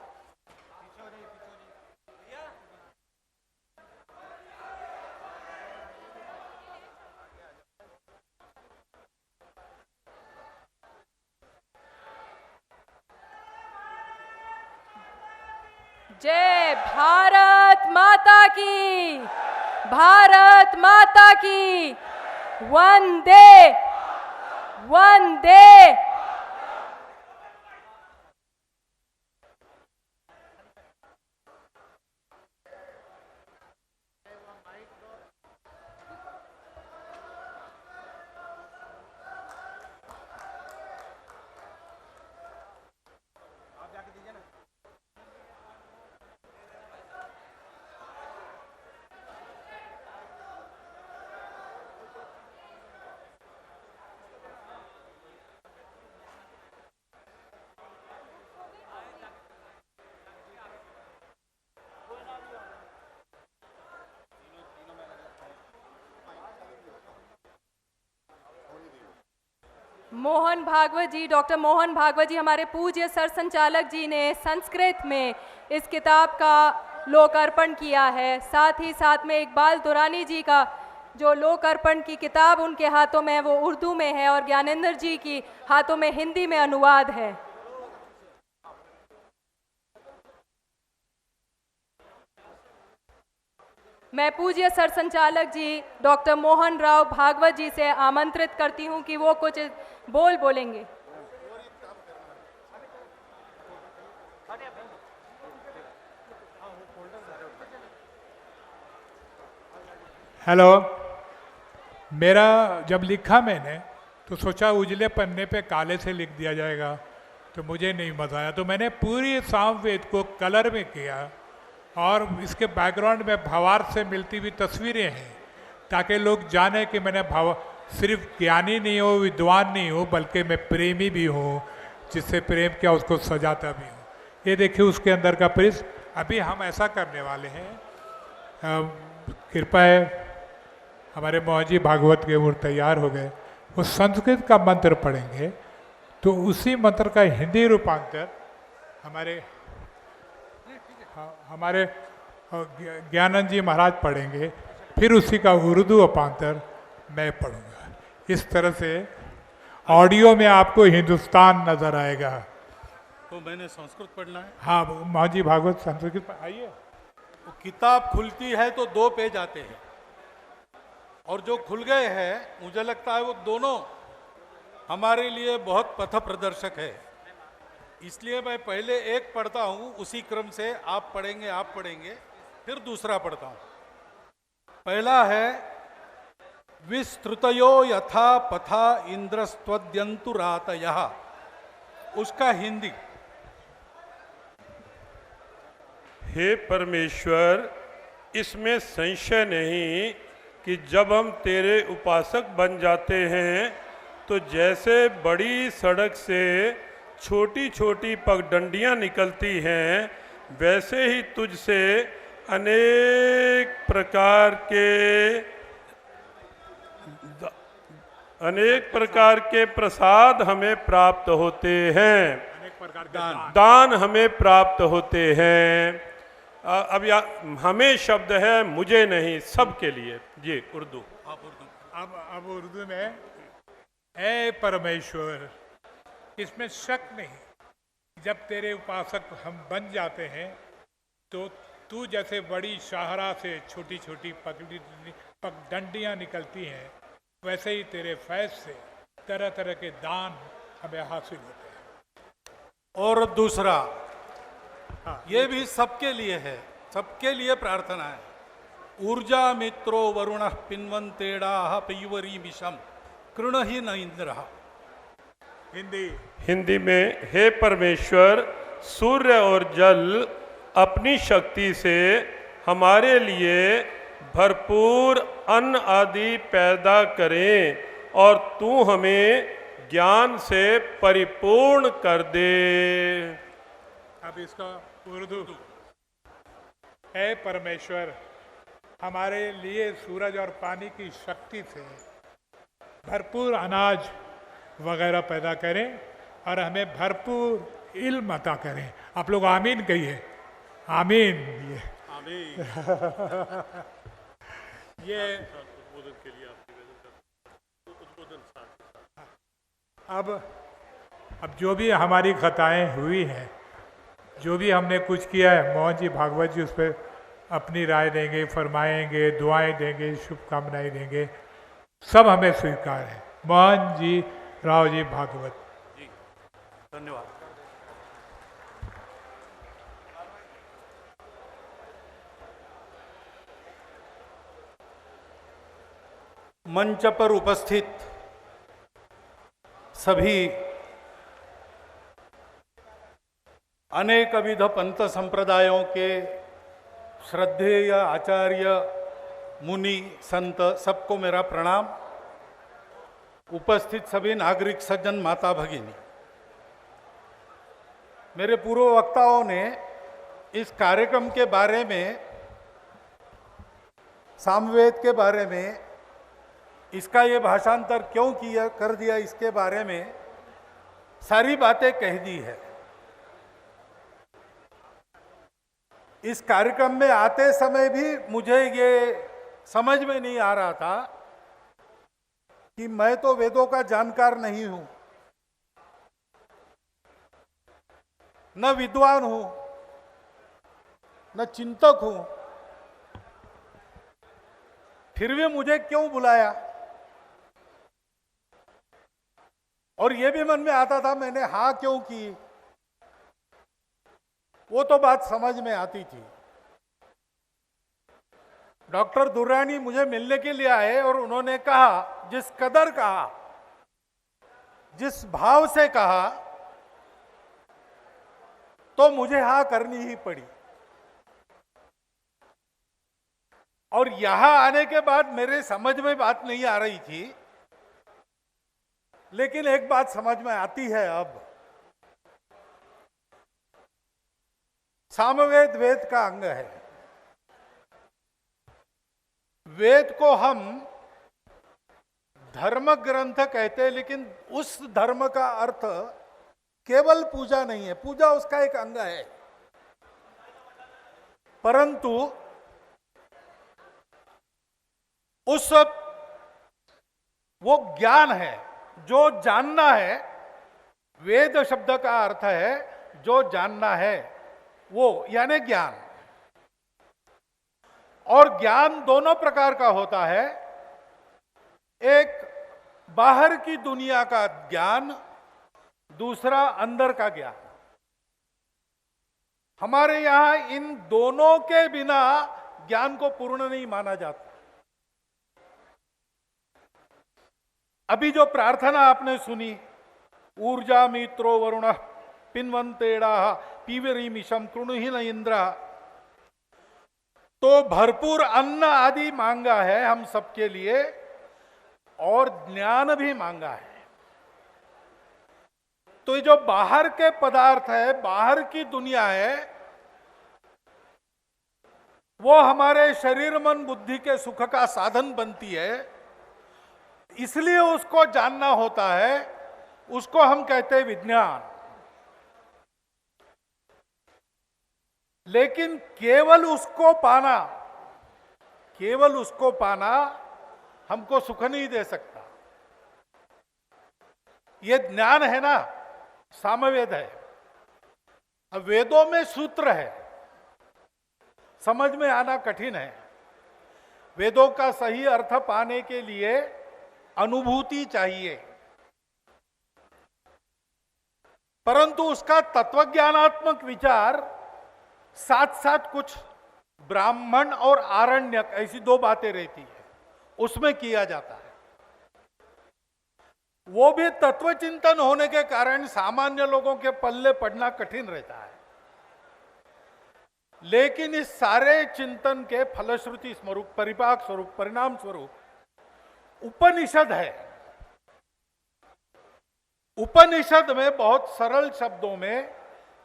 जय भारत माता की, भारत माता की, वंदे वंदे। मोहन भागवत जी, डॉक्टर मोहन भागवत जी, हमारे पूज्य सर संचालक जी ने संस्कृत में इस किताब का लोकार्पण किया है। साथ ही साथ में इकबाल दुरानी जी का जो लोकार्पण की किताब उनके हाथों में है वो उर्दू में है और ज्ञानेंद्र जी की हाथों में हिंदी में अनुवाद है। मैं पूज्य सर संचालक जी डॉक्टर मोहन राव भागवत जी से आमंत्रित करती हूं कि वो कुछ बोलेंगे। हेलो, मेरा जब लिखा मैंने तो सोचा उजले पन्ने पे काले से लिख दिया जाएगा, तो मुझे नहीं मजा आया, तो मैंने पूरी सामवेद को कलर में किया और इसके बैकग्राउंड में भावार्थ से मिलती हुई तस्वीरें हैं ताकि लोग जाने कि मैंने सिर्फ ज्ञानी नहीं हूँ, विद्वान नहीं हूँ, बल्कि मैं प्रेमी भी हूँ, जिससे प्रेम किया उसको सजाता भी हूँ। ये देखिए उसके अंदर का पृष्ठ। अभी हम ऐसा करने वाले हैं, कृपा है, हमारे मोहन जी भागवत के वो तैयार हो गए, वो संस्कृत का मंत्र पढ़ेंगे, तो उसी मंत्र का हिंदी रूपांतर हमारे ज्ञानंद जी महाराज पढ़ेंगे, फिर उसी का उर्दू रूपांतर मैं पढ़ूंगा। इस तरह से ऑडियो में आपको हिंदुस्तान नजर आएगा। तो मैंने संस्कृत पढ़ना है? हाँ, मोहन जी भागवत संस्कृत आइए। वो किताब खुलती है तो 2 पेज आते हैं और जो खुल गए हैं मुझे लगता है वो दोनों हमारे लिए बहुत पथ प्रदर्शक है। इसलिए मैं पहले एक पढ़ता हूँ, उसी क्रम से आप पढ़ेंगे, फिर दूसरा पढ़ता हूँ। पहला है विस्तृतयो यथा पथा इंद्रस्त्वद्यन्तु रातयः, उसका हिंदी। हे परमेश्वर, इसमें संशय नहीं कि जब हम तेरे उपासक बन जाते हैं तो जैसे बड़ी सड़क से छोटी छोटी पगडंडियां निकलती हैं, वैसे ही तुझसे अनेक प्रकार के प्रसाद हमें प्राप्त होते हैं, दान हमें प्राप्त होते हैं। अब हमें शब्द है, मुझे नहीं, सबके लिए। जी उर्दू। अब उर्दू में, ऐ परमेश्वर, इसमें शक नहीं, जब तेरे उपासक हम बन जाते हैं तो तू जैसे बड़ी शाहरा से छोटी छोटी पगडंडियां निकलती हैं, वैसे ही तेरे फैज से तरह तरह के दान हमें हासिल होते हैं। और दूसरा, ये भी सबके लिए है, सबके लिए प्रार्थना है। ऊर्जा मित्रो वरुण पिन्वंतेड़ा पीवरी मिशम कृण ही न इंद्र। हिंदी में, हे परमेश्वर, सूर्य और जल अपनी शक्ति से हमारे लिए भरपूर अन्न आदि पैदा करें और तू हमें ज्ञान से परिपूर्ण कर दे। अब इसका उर्दू, हे परमेश्वर, हमारे लिए सूरज और पानी की शक्ति से भरपूर अनाज वगैरह पैदा करें और हमें भरपूर इल्म अता करें। आप लोग आमीन कहिए, आमीन। ये अब जो भी हमारी खताएं हुई हैं, जो भी हमने कुछ किया है, मोहन जी भागवत जी उस पर अपनी राय देंगे, फरमाएंगे, दुआएं देंगे, शुभकामनाएं देंगे, सब हमें स्वीकार है। मोहन जी राव जी भागवत जी, धन्यवाद। मंच पर उपस्थित सभी अनेक विध पंथ संप्रदायों के श्रद्धेय आचार्य, मुनि, संत, सबको मेरा प्रणाम। उपस्थित सभी नागरिक सज्जन, माता भगिनी, मेरे पूर्व वक्ताओं ने इस कार्यक्रम के बारे में, सामवेद के बारे में, इसका ये भाषांतर क्यों किया कर दिया, इसके बारे में सारी बातें कह दी है। इस कार्यक्रम में आते समय भी मुझे ये समझ में नहीं आ रहा था कि मैं तो वेदों का जानकार नहीं हूं, न विद्वान हूं, न चिंतक हूं, फिर भी मुझे क्यों बुलाया। और ये भी मन में आता था, मैंने हाँ क्यों की, वो तो बात समझ में आती थी। डॉक्टर दुर्रानी मुझे मिलने के लिए आए और उन्होंने कहा, जिस कदर कहा, जिस भाव से कहा, तो मुझे हाँ करनी ही पड़ी। और यहां आने के बाद मेरे समझ में बात नहीं आ रही थी, लेकिन एक बात समझ में आती है अब। सामवेद वेद का अंग है। वेद को हम धर्म ग्रंथ कहते हैं, लेकिन उस धर्म का अर्थ केवल पूजा नहीं है, पूजा उसका एक अंग है, परंतु उस वो ज्ञान है जो जानना है। वेद शब्द का अर्थ है जो जानना है, वो यानी ज्ञान। और ज्ञान दोनों प्रकार का होता है, एक बाहर की दुनिया का ज्ञान, दूसरा अंदर का ज्ञान। हमारे यहां इन दोनों के बिना ज्ञान को पूर्ण नहीं माना जाता। अभी जो प्रार्थना आपने सुनी, ऊर्जा मित्रो वरुण पिन्वंतेड़ा पीवरीमिशम कृणुहीन इंद्र, तो भरपूर अन्न आदि मांगा है हम सबके लिए, और ज्ञान भी मांगा है। तो ये जो बाहर के पदार्थ है, बाहर की दुनिया है, वो हमारे शरीर मन बुद्धि के सुख का साधन बनती है, इसलिए उसको जानना होता है। उसको हम कहते हैं विज्ञान। लेकिन केवल उसको पाना हमको सुख नहीं दे सकता। ये ज्ञान है ना, सामवेद है। अब वेदों में सूत्र है, समझ में आना कठिन है। वेदों का सही अर्थ पाने के लिए अनुभूति चाहिए, परंतु उसका तत्वज्ञानात्मक विचार साथ साथ कुछ ब्राह्मण और आरण्यक, ऐसी दो बातें रहती है, उसमें किया जाता है। वो भी तत्व चिंतन होने के कारण सामान्य लोगों के पल्ले पड़ना कठिन रहता है। लेकिन इस सारे चिंतन के फलश्रुति स्वरूप, परिपाक स्वरूप, परिणाम स्वरूप उपनिषद है। उपनिषद में बहुत सरल शब्दों में,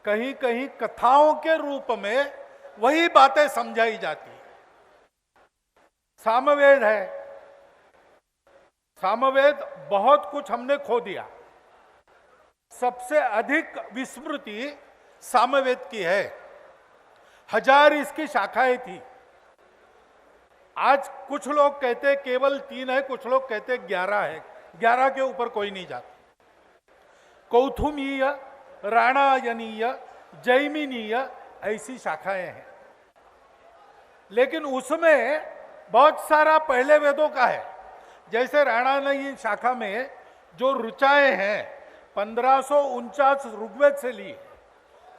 कहीं कहीं कथाओं के रूप में वही बातें समझाई जाती है। सामवेद है। सामवेद बहुत कुछ हमने खो दिया। सबसे अधिक विस्मृति सामवेद की है। 1000 इसकी शाखाएं थी। आज कुछ लोग कहते केवल 3 है, कुछ लोग कहते 11 है। 11 के ऊपर कोई नहीं जाता। कौथुमीय, राणायनीय, जैमिनीय ऐसी शाखाएं हैं। लेकिन उसमें बहुत सारा पहले वेदों का है। जैसे राणायनी शाखा में जो ऋचाएं हैं 1549 ऋग्वेद से ली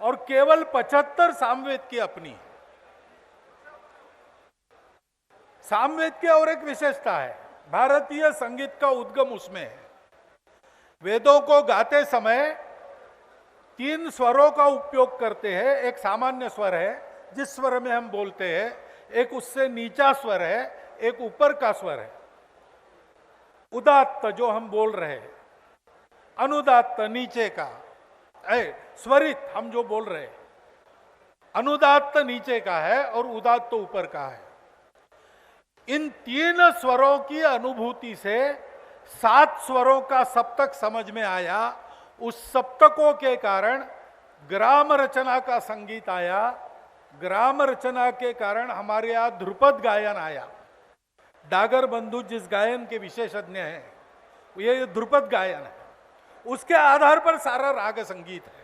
और केवल 75 सामवेद की अपनी है। सामवेद की और एक विशेषता है, भारतीय संगीत का उद्गम उसमें है। वेदों को गाते समय 3 स्वरों का उपयोग करते हैं। एक सामान्य स्वर है जिस स्वर में हम बोलते हैं, एक उससे नीचा स्वर है, एक ऊपर का स्वर है। उदात्त जो हम बोल रहे हैं, अनुदात्त नीचे का, स्वरित हम जो बोल रहे हैं, अनुदात्त नीचे का है और उदात्त ऊपर का है। इन 3 स्वरों की अनुभूति से 7 स्वरों का सप्तक समझ में आया। उस सप्तकों के कारण ग्राम रचना का संगीत आया। ग्राम रचना के कारण हमारे यहाँ ध्रुपद गायन आया। डागर बंधु जिस गायन के विशेषज्ञ हैं, ये ध्रुपद गायन है। उसके आधार पर सारा राग संगीत है।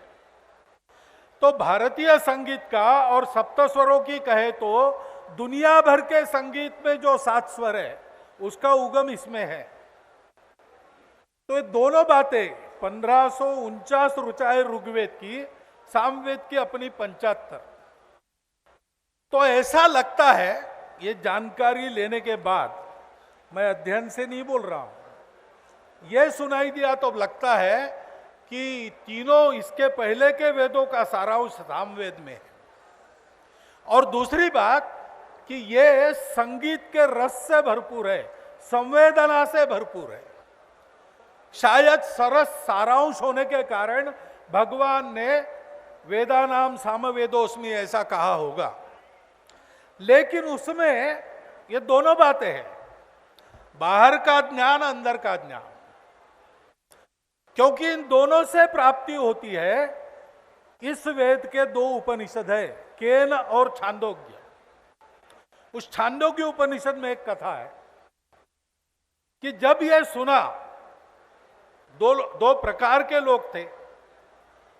तो भारतीय संगीत का और सप्तस्वरों की कहे तो दुनिया भर के संगीत में जो 7 स्वर है उसका उगम इसमें है। तो ये दोनों बातें 1549 ऋचाएं ऋग्वेद की, सामवेद की अपनी 75। तो ऐसा लगता है, ये जानकारी लेने के बाद, मैं अध्ययन से नहीं बोल रहा हूं, यह सुनाई दिया तो लगता है कि तीनों इसके पहले के वेदों का सारांश सामवेद में है। और दूसरी बात कि ये संगीत के रस से भरपूर है, संवेदना से भरपूर है। शायद सरस सारांश होने के कारण भगवान ने वेदानाम सामवेदोस्मि ऐसा कहा होगा। लेकिन उसमें ये दोनों बातें हैं, बाहर का ज्ञान, अंदर का ज्ञान। क्योंकि इन दोनों से प्राप्ति होती है। इस वेद के 2 उपनिषद है, केन और छांदोग्य। उस छांदोग्य उपनिषद में एक कथा है कि जब यह सुना, दो प्रकार के लोग थे,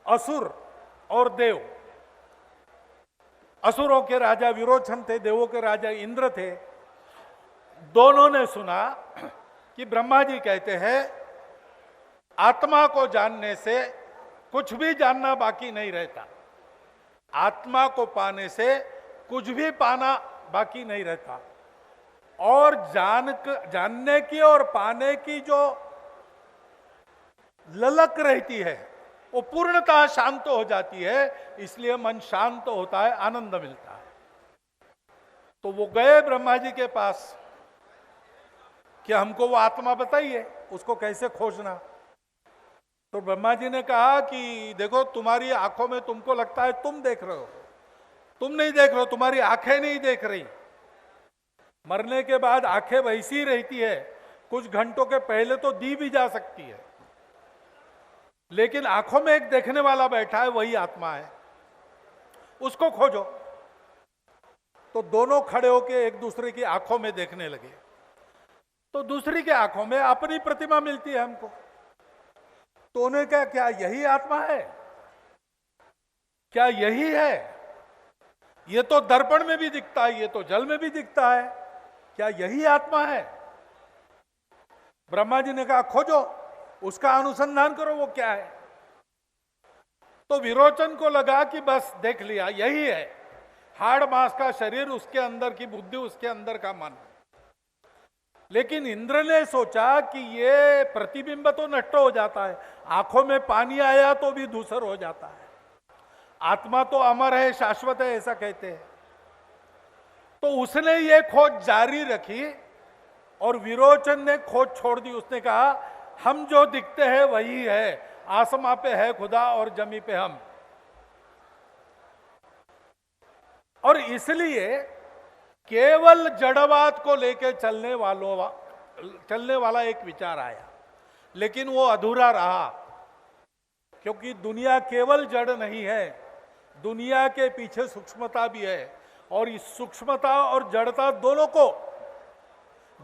असुर और देव। असुरों के राजा विरोचन थे, देवों के राजा इंद्र थे। दोनों ने सुना कि ब्रह्मा जी कहते हैं आत्मा को जानने से कुछ भी जानना बाकी नहीं रहता। आत्मा को पाने से कुछ भी पाना बाकी नहीं रहता। और जानने की और पाने की जो ललक रहती है वो पूर्णतः शांत हो जाती है। इसलिए मन शांत होता है, आनंद मिलता है। तो वो गए ब्रह्मा जी के पास कि हमको वो आत्मा बताइए, उसको कैसे खोजना। तो ब्रह्मा जी ने कहा कि देखो, तुम्हारी आंखों में तुमको लगता है तुम देख रहे हो, तुम नहीं देख रहे हो, तुम्हारी आंखें नहीं देख रही। मरने के बाद आंखें वैसी रहती है, कुछ घंटों के पहले तो दी भी जा सकती है, लेकिन आंखों में एक देखने वाला बैठा है, वही आत्मा है, उसको खोजो। तो दोनों खड़े होके एक दूसरे की आंखों में देखने लगे। तो दूसरी के आंखों में अपनी प्रतिमा मिलती है हमको। तो उन्हें कहा, क्या यही आत्मा है? क्या यही है? ये तो दर्पण में भी दिखता है, ये तो जल में भी दिखता है, क्या यही आत्मा है? ब्रह्मा जी ने कहा, खोजो, उसका अनुसंधान करो, वो क्या है। तो विरोचन को लगा कि बस देख लिया, यही है, हाड़ मांस का शरीर, उसके अंदर की बुद्धि, उसके अंदर का मन। लेकिन इंद्र ने सोचा कि ये प्रतिबिंब तो नष्ट हो जाता है, आंखों में पानी आया तो भी धूसर हो जाता है, आत्मा तो अमर है, शाश्वत है, ऐसा कहते हैं। तो उसने ये खोज जारी रखी और विरोचन ने खोज छोड़ दी। उसने कहा, हम जो दिखते हैं वही है, आसमां पे है खुदा और जमी पे हम। और इसलिए केवल जड़वाद को लेकर चलने वाला एक विचार आया, लेकिन वो अधूरा रहा, क्योंकि दुनिया केवल जड़ नहीं है, दुनिया के पीछे सूक्ष्मता भी है, और इस सूक्ष्मता और जड़ता दोनों को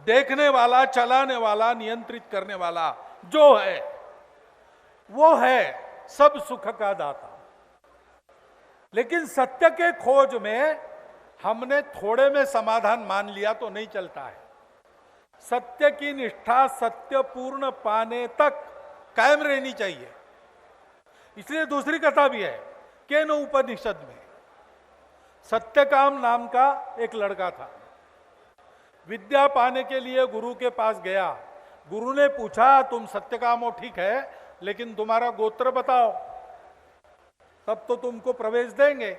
देखने वाला, चलाने वाला, नियंत्रित करने वाला जो है, वो है सब सुख का दाता। लेकिन सत्य के खोज में हमने थोड़े में समाधान मान लिया तो नहीं चलता है। सत्य की निष्ठा सत्य पूर्ण पाने तक कायम रहनी चाहिए। इसलिए दूसरी कथा भी है, केन उपनिषद में सत्यकाम नाम का एक लड़का था। विद्या पाने के लिए गुरु के पास गया। गुरु ने पूछा, तुम सत्यकाम हो ठीक है, लेकिन तुम्हारा गोत्र बताओ, तब तो तुमको प्रवेश देंगे।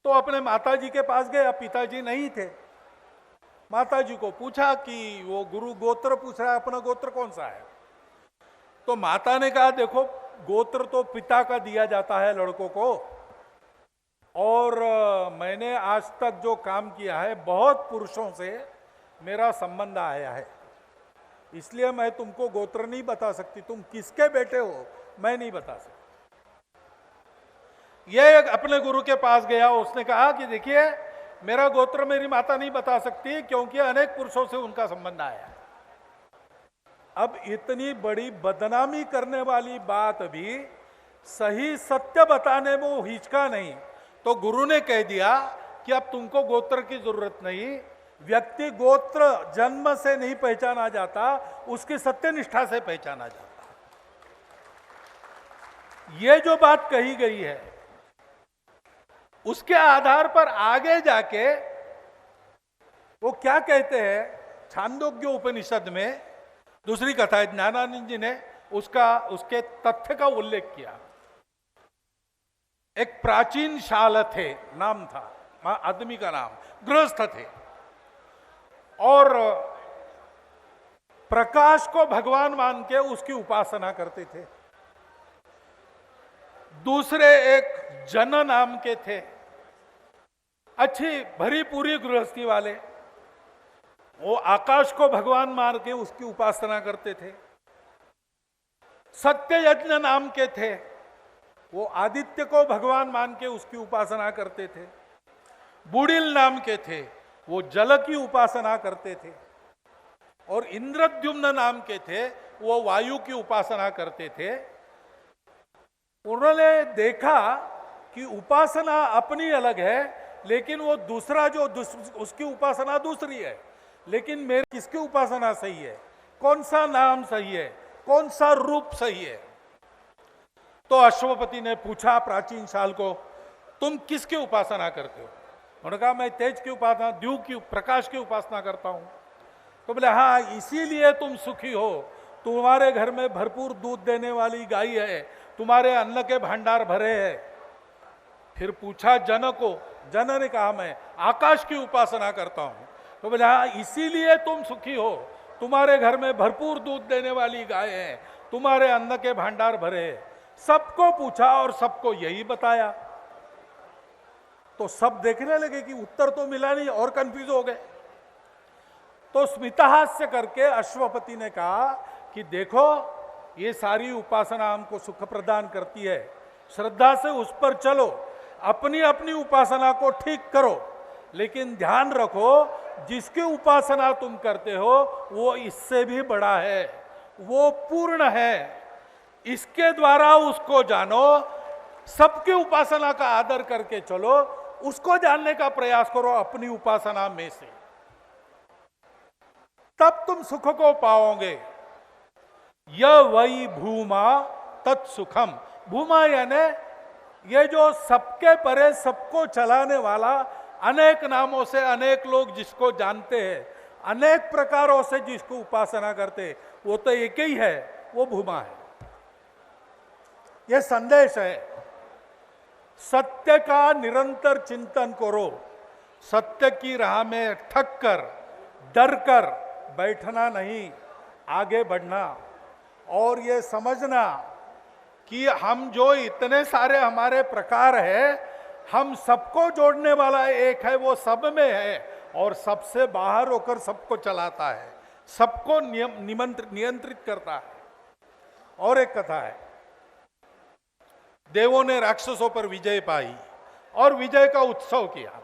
तो अपने माताजी के पास गया, पिताजी नहीं थे। माताजी को पूछा कि वो गुरु गोत्र पूछ रहा है, अपना गोत्र कौन सा है? तो माता ने कहा, देखो गोत्र तो पिता का दिया जाता है लड़कों को, और मैंने आज तक जो काम किया है बहुत पुरुषों से मेरा संबंध आया है, इसलिए मैं तुमको गोत्र नहीं बता सकती। तुम किसके बेटे हो मैं नहीं बता सकती। ये अपने गुरु के पास गया, उसने कहा कि देखिए मेरा गोत्र मेरी माता नहीं बता सकती, क्योंकि अनेक पुरुषों से उनका संबंध आया है। अब इतनी बड़ी बदनामी करने वाली बात भी सही सत्य बताने में वो हिचका नहीं, तो गुरु ने कह दिया कि अब तुमको गोत्र की जरूरत नहीं। व्यक्ति गोत्र जन्म से नहीं पहचाना जाता, उसकी सत्यनिष्ठा से पहचाना जाता। ये जो बात कही गई है, उसके आधार पर आगे जाके वो क्या कहते हैं, छांदोग्य उपनिषद में दूसरी कथा है, ज्ञानानंद जी ने उसके तथ्य का उल्लेख किया। एक प्राचीन शाल थे, नाम था, आदमी का नाम, गृहस्थ थे, और प्रकाश को भगवान मान के उसकी उपासना करते थे। दूसरे एक जन नाम के थे, अच्छी भरी पूरी गृहस्थी वाले, वो आकाश को भगवान मान के उसकी उपासना करते थे। सत्य यज्ञ नाम के थे, वो आदित्य को भगवान मान के उसकी उपासना करते थे। बुड़िल नाम के थे, वो जल की उपासना करते थे। और इंद्रद्युम्न नाम के थे, वो वायु की उपासना करते थे। उन्होंने देखा कि उपासना अपनी अलग है, लेकिन वो दूसरा जो उसकी उपासना दूसरी है। लेकिन मेरी किसकी उपासना सही है, कौन सा नाम सही है, कौन सा रूप सही है? तो अश्वपति ने पूछा प्राचीन शाल को, तुम किसकी उपासना करते हो? उन्होंने कहा, मैं तेज की उपासना, द्यू की, प्रकाश की उपासना करता हूं। तो बोले, हाँ इसीलिए तुम सुखी हो, तुम्हारे घर में भरपूर दूध देने वाली गाय है, तुम्हारे अन्न के भंडार भरे हैं। फिर पूछा जन को, जन ने कहा, मैं आकाश की उपासना करता हूं। तो बोले, हाँ इसीलिए तुम सुखी हो, तुम्हारे घर में भरपूर दूध देने वाली गाय है, तुम्हारे अन्न के भंडार भरे हैं। सबको पूछा और सबको यही बताया। तो सब देखने लगे कि उत्तर तो मिला नहीं, और कंफ्यूज हो गए। तो स्मितहास्य करके अश्वपति ने कहा कि देखो, ये सारी उपासना हमको सुख प्रदान करती है, श्रद्धा से उस पर चलो, अपनी अपनी उपासना को ठीक करो, लेकिन ध्यान रखो जिसकी उपासना तुम करते हो वो इससे भी बड़ा है, वो पूर्ण है, इसके द्वारा उसको जानो। सबकी उपासना का आदर करके चलो, उसको जानने का प्रयास करो अपनी उपासना में से, तब तुम सुख को पाओगे। यह वही भूमा तत्सुखम। भूमा यानी ये जो सबके परे सबको चलाने वाला, अनेक नामों से अनेक लोग जिसको जानते हैं, अनेक प्रकारों से जिसको उपासना करते, वो तो एक ही है, वो भूमा है। यह संदेश है। सत्य का निरंतर चिंतन करो, सत्य की राह में ठग कर, डर कर बैठना नहीं, आगे बढ़ना। और ये समझना कि हम जो इतने सारे हमारे प्रकार है, हम सबको जोड़ने वाला एक है, वो सब में है और सबसे बाहर होकर सबको चलाता है, सबको नियंत्रित करता है। और एक कथा है, देवों ने राक्षसों पर विजय पाई और विजय का उत्सव किया।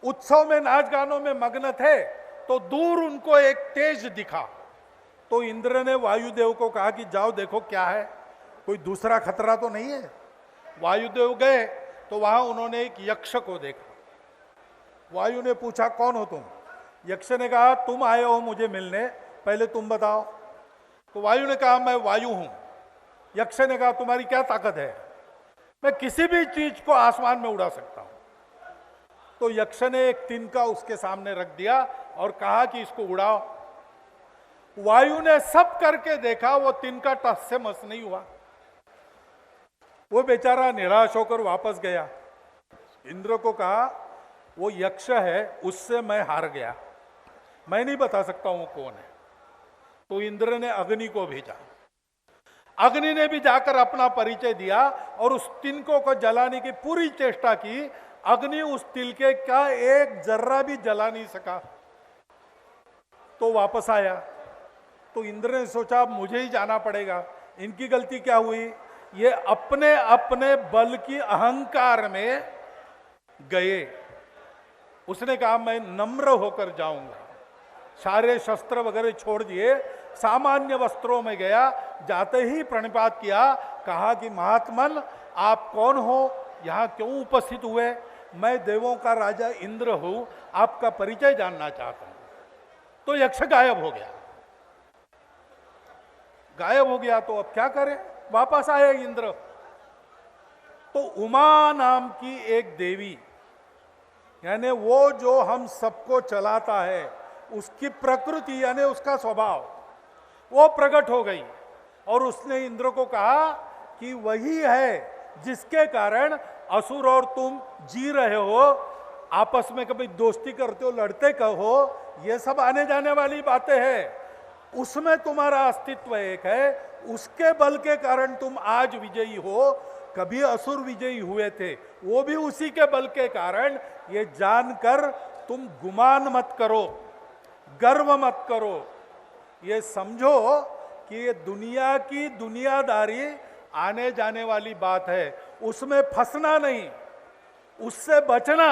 उत्सव में नाच गानों में मग्न थे तो दूर उनको एक तेज दिखा, तो इंद्र ने वायुदेव को कहा कि जाओ देखो क्या है, कोई दूसरा खतरा तो नहीं है। वायुदेव गए तो वहां उन्होंने एक यक्ष को देखा। वायु ने पूछा कौन हो तुम? यक्ष ने कहा तुम आए हो मुझे मिलने, पहले तुम बताओ। तो वायु ने कहा मैं वायु हूं। यक्ष ने कहा तुम्हारी क्या ताकत है? मैं किसी भी चीज को आसमान में उड़ा सकता हूं। तो यक्ष ने एक तिनका उसके सामने रख दिया और कहा कि इसको उड़ाओ। वायु ने सब करके देखा, वो तिनका टस से मस नहीं हुआ। वो बेचारा निराश होकर वापस गया। इंद्र को कहा वो यक्ष है, उससे मैं हार गया, मैं नहीं बता सकता हूं कौन है। तो इंद्र ने अग्नि को भेजा। अग्नि ने भी जाकर अपना परिचय दिया और उस तिनकों को जलाने की पूरी चेष्टा की। अग्नि उस तिनके का एक जर्रा भी जला नहीं सका, तो वापस आया। तो इंद्र ने सोचा मुझे ही जाना पड़ेगा। इनकी गलती क्या हुई? ये अपने अपने बल की अहंकार में गए। उसने कहा मैं नम्र होकर जाऊंगा, सारे शस्त्र वगैरह छोड़ दिए, सामान्य वस्त्रों में गया। जाते ही प्रणिपात किया, कहा कि महात्मन आप कौन हो, यहां क्यों उपस्थित हुए? मैं देवों का राजा इंद्र हूं, आपका परिचय जानना चाहता हूं। तो यक्ष गायब हो गया। गायब हो गया तो अब क्या करें? वापस आए इंद्र। तो उमा नाम की एक देवी, यानी वो जो हम सबको चलाता है, उसकी प्रकृति यानी उसका स्वभाव वो प्रकट हो गई और उसने इंद्र को कहा कि वही है जिसके कारण असुर और तुम जी रहे हो, आपस में कभी दोस्ती करते हो, लड़ते कहो, ये सब आने जाने वाली बातें हैं। उसमें तुम्हारा अस्तित्व एक है, उसके बल के कारण तुम आज विजयी हो। कभी असुर विजयी हुए थे, वो भी उसी के बल के कारण। ये जानकर तुम गुमान मत करो, गर्व मत करो। ये समझो कि ये दुनिया की दुनियादारी आने जाने वाली बात है, उसमें फंसना नहीं, उससे बचना,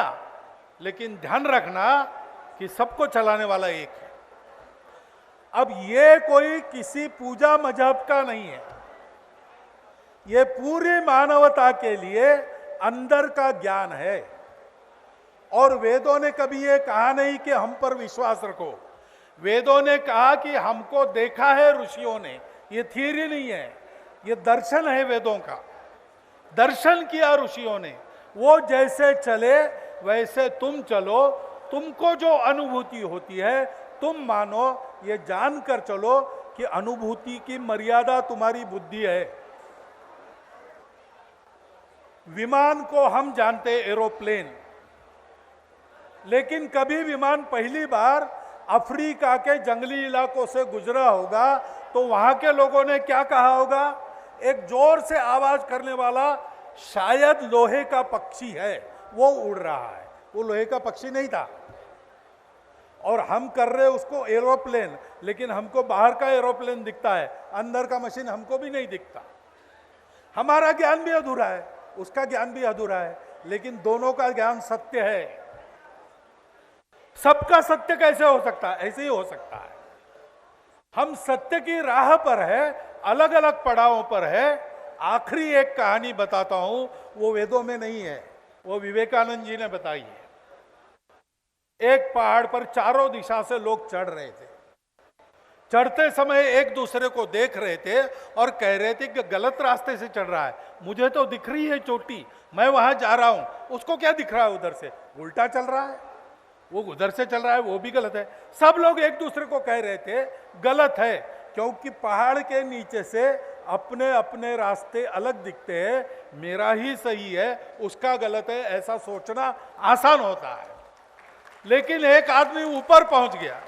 लेकिन ध्यान रखना कि सबको चलाने वाला एक है। अब ये कोई किसी पूजा मजहब का नहीं है, ये पूरी मानवता के लिए अंदर का ज्ञान है। और वेदों ने कभी ये कहा नहीं कि हम पर विश्वास रखो। वेदों ने कहा कि हमको देखा है ऋषियों ने, ये थियरी नहीं है, ये दर्शन है वेदों का। दर्शन किया ऋषियों ने, वो जैसे चले वैसे तुम चलो। तुमको जो अनुभूति होती है तुम मानो, ये जानकर चलो कि अनुभूति की मर्यादा तुम्हारी बुद्धि है। विमान को हम जानते एरोप्लेन, लेकिन कभी विमान पहली बार अफ्रीका के जंगली इलाकों से गुजरा होगा तो वहां के लोगों ने क्या कहा होगा? एक जोर से आवाज करने वाला शायद लोहे का पक्षी है, वो उड़ रहा है। वो लोहे का पक्षी नहीं था और हम कर रहे उसको एरोप्लेन, लेकिन हमको बाहर का एरोप्लेन दिखता है, अंदर का मशीन हमको भी नहीं दिखता। हमारा ज्ञान भी अधूरा है, उसका ज्ञान भी अधूरा है, लेकिन दोनों का ज्ञान सत्य है। सबका सत्य कैसे हो सकता है? ऐसे ही हो सकता है। हम सत्य की राह पर है, अलग अलग पड़ावों पर है। आखिरी एक कहानी बताता हूं, वो वेदों में नहीं है, वो विवेकानंद जी ने बताई है। एक पहाड़ पर चारों दिशा से लोग चढ़ रहे थे। चढ़ते समय एक दूसरे को देख रहे थे और कह रहे थे कि गलत रास्ते से चढ़ रहा है, मुझे तो दिख रही है चोटी, मैं वहां जा रहा हूं, उसको क्या दिख रहा है उधर से? उल्टा चल रहा है, वो उधर से चल रहा है, वो भी गलत है। सब लोग एक दूसरे को कह रहे थे गलत है, क्योंकि पहाड़ के नीचे से अपने अपने रास्ते अलग दिखते हैं। मेरा ही सही है, उसका गलत है, ऐसा सोचना आसान होता है। लेकिन एक आदमी ऊपर पहुंच गया,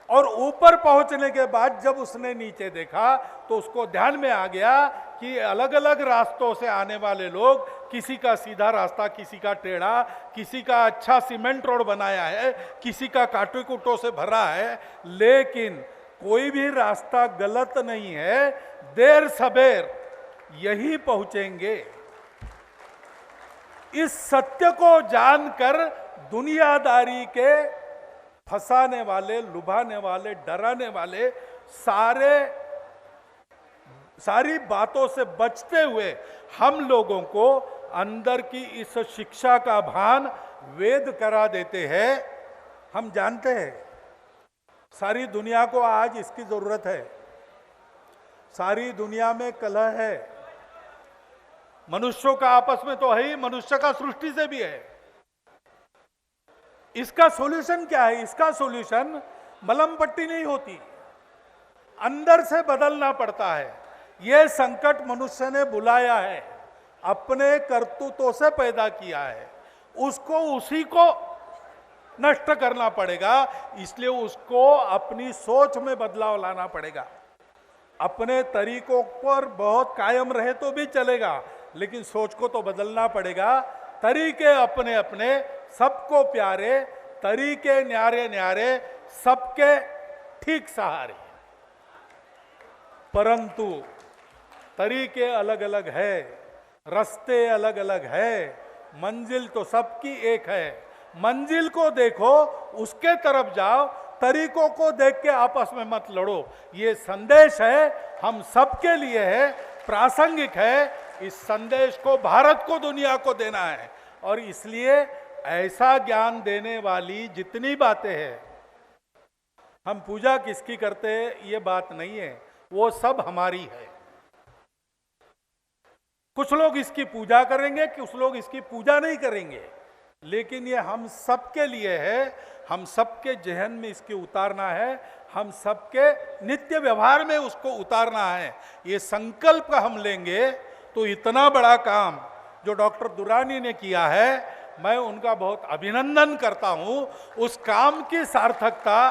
और ऊपर पहुंचने के बाद जब उसने नीचे देखा तो उसको ध्यान में आ गया कि अलग अलग रास्तों से आने वाले लोग, किसी का सीधा रास्ता, किसी का टेढ़ा, किसी का अच्छा सीमेंट रोड बनाया है, किसी का कांटे कूटों से भरा है, लेकिन कोई भी रास्ता गलत नहीं है, देर सबेर यही पहुंचेंगे। इस सत्य को जानकर दुनियादारी के फंसाने वाले, लुभाने वाले, डराने वाले सारी बातों से बचते हुए हम लोगों को अंदर की इस शिक्षा का भान वेद करा देते हैं। हम जानते हैं सारी दुनिया को आज इसकी जरूरत है। सारी दुनिया में कलह है, मनुष्यों का आपस में तो है ही, मनुष्य का सृष्टि से भी है। इसका सॉल्यूशन क्या है? इसका सॉल्यूशन मलम पट्टी नहीं होती, अंदर से बदलना पड़ता है। यह संकट मनुष्य ने बुलाया है, अपने करतूतों से पैदा किया है, उसको उसी को नष्ट करना पड़ेगा। इसलिए उसको अपनी सोच में बदलाव लाना पड़ेगा। अपने तरीकों पर बहुत कायम रहे तो भी चलेगा, लेकिन सोच को तो बदलना पड़ेगा। तरीके अपने अपने, सबको प्यारे, तरीके न्यारे न्यारे, सबके ठीक सहारे, परंतु तरीके अलग अलग है, रास्ते अलग अलग है, मंजिल तो सबकी एक है। मंजिल को देखो, उसके तरफ जाओ, तरीकों को देख के आपस में मत लड़ो। ये संदेश है, हम सबके लिए है, प्रासंगिक है। इस संदेश को भारत को, दुनिया को देना है, और इसलिए ऐसा ज्ञान देने वाली जितनी बातें हैं, हम पूजा किसकी करते हैं ये बात नहीं है, वो सब हमारी है। कुछ लोग इसकी पूजा करेंगे, कुछ लोग इसकी पूजा नहीं करेंगे, लेकिन ये हम सबके लिए है। हम सबके जहन में इसके उतारना है, हम सबके नित्य व्यवहार में उसको उतारना है। ये संकल्प हम लेंगे तो इतना बड़ा काम जो डॉक्टर दुरानी ने किया है, मैं उनका बहुत अभिनंदन करता हूं। उस काम की सार्थकता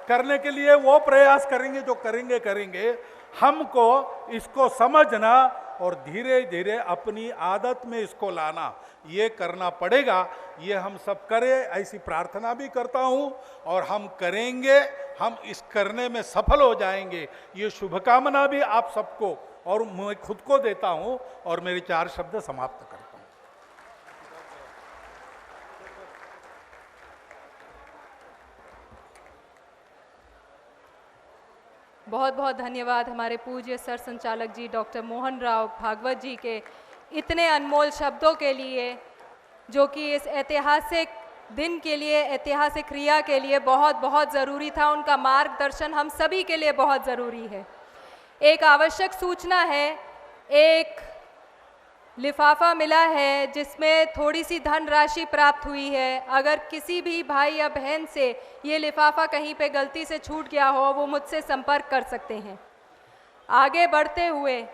करने के लिए वो प्रयास करेंगे जो करेंगे। हमको इसको समझना और धीरे धीरे अपनी आदत में इसको लाना, ये करना पड़ेगा। ये हम सब करें, ऐसी प्रार्थना भी करता हूं, और हम करेंगे, हम इस करने में सफल हो जाएंगे, ये शुभकामना भी आप सबको और मैं खुद को देता हूं, और मेरे 4 शब्द समाप्त करता हूं। बहुत बहुत धन्यवाद हमारे पूज्य सर संचालक जी डॉक्टर मोहन राव भागवत जी के इतने अनमोल शब्दों के लिए, जो कि इस ऐतिहासिक दिन के लिए, ऐतिहासिक क्रिया के लिए बहुत बहुत ज़रूरी था। उनका मार्गदर्शन हम सभी के लिए बहुत ज़रूरी है। एक आवश्यक सूचना है, एक लिफाफा मिला है जिसमें थोड़ी सी धनराशि प्राप्त हुई है। अगर किसी भी भाई या बहन से ये लिफाफा कहीं पे गलती से छूट गया हो, वो मुझसे संपर्क कर सकते हैं। आगे बढ़ते हुए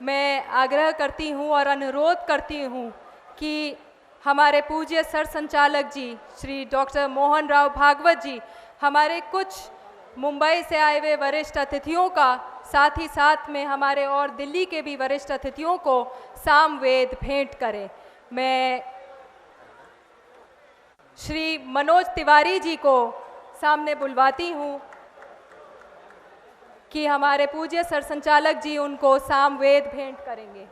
मैं आग्रह करती हूँ और अनुरोध करती हूँ कि हमारे पूज्य सर संचालक जी श्री डॉक्टर मोहन राव भागवत जी हमारे कुछ मुंबई से आए हुए वरिष्ठ अतिथियों का, साथ ही साथ में हमारे और दिल्ली के भी वरिष्ठ अतिथियों को सामवेद भेंट करें। मैं श्री मनोज तिवारी जी को सामने बुलवाती हूँ कि हमारे पूज्य सर संचालक जी उनको सामवेद भेंट करेंगे।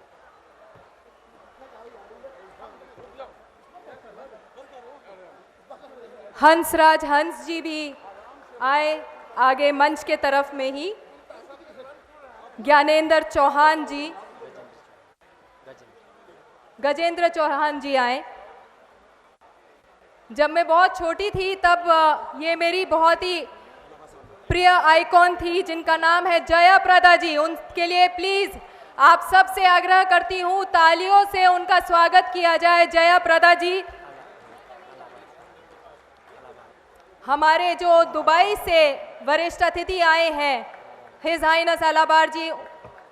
हंसराज हंस जी भी आए आगे मंच के तरफ में ही। ज्ञानेंद्र चौहान जी, गजेंद्र चौहान जी आए। जब मैं बहुत छोटी थी तब ये मेरी बहुत ही प्रिय आइकॉन थी जिनका नाम है जया प्रदा जी। उनके लिए प्लीज आप सब से आग्रह करती हूँ तालियों से उनका स्वागत किया जाए। जया प्रदा जी हमारे जो दुबई से वरिष्ठ अतिथि आए हैं, हिज हाइनेस अलाबार जी,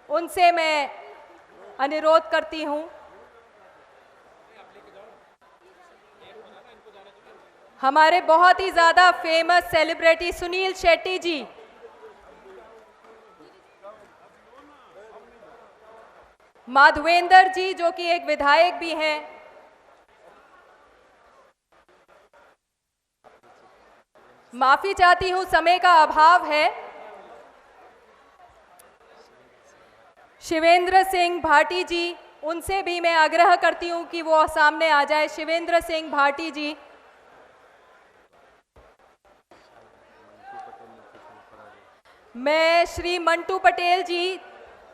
उनसे मैं अनुरोध करती हूँ। हमारे बहुत ही ज़्यादा फेमस सेलिब्रिटी सुनील शेट्टी जी, माधवेंद्र जी जो कि एक विधायक भी हैं, माफी चाहती हूं समय का अभाव है, शिवेंद्र सिंह भाटी जी, उनसे भी मैं आग्रह करती हूं कि वो सामने आ जाए। शिवेंद्र सिंह भाटी जी, मैं श्री मंटू पटेल जी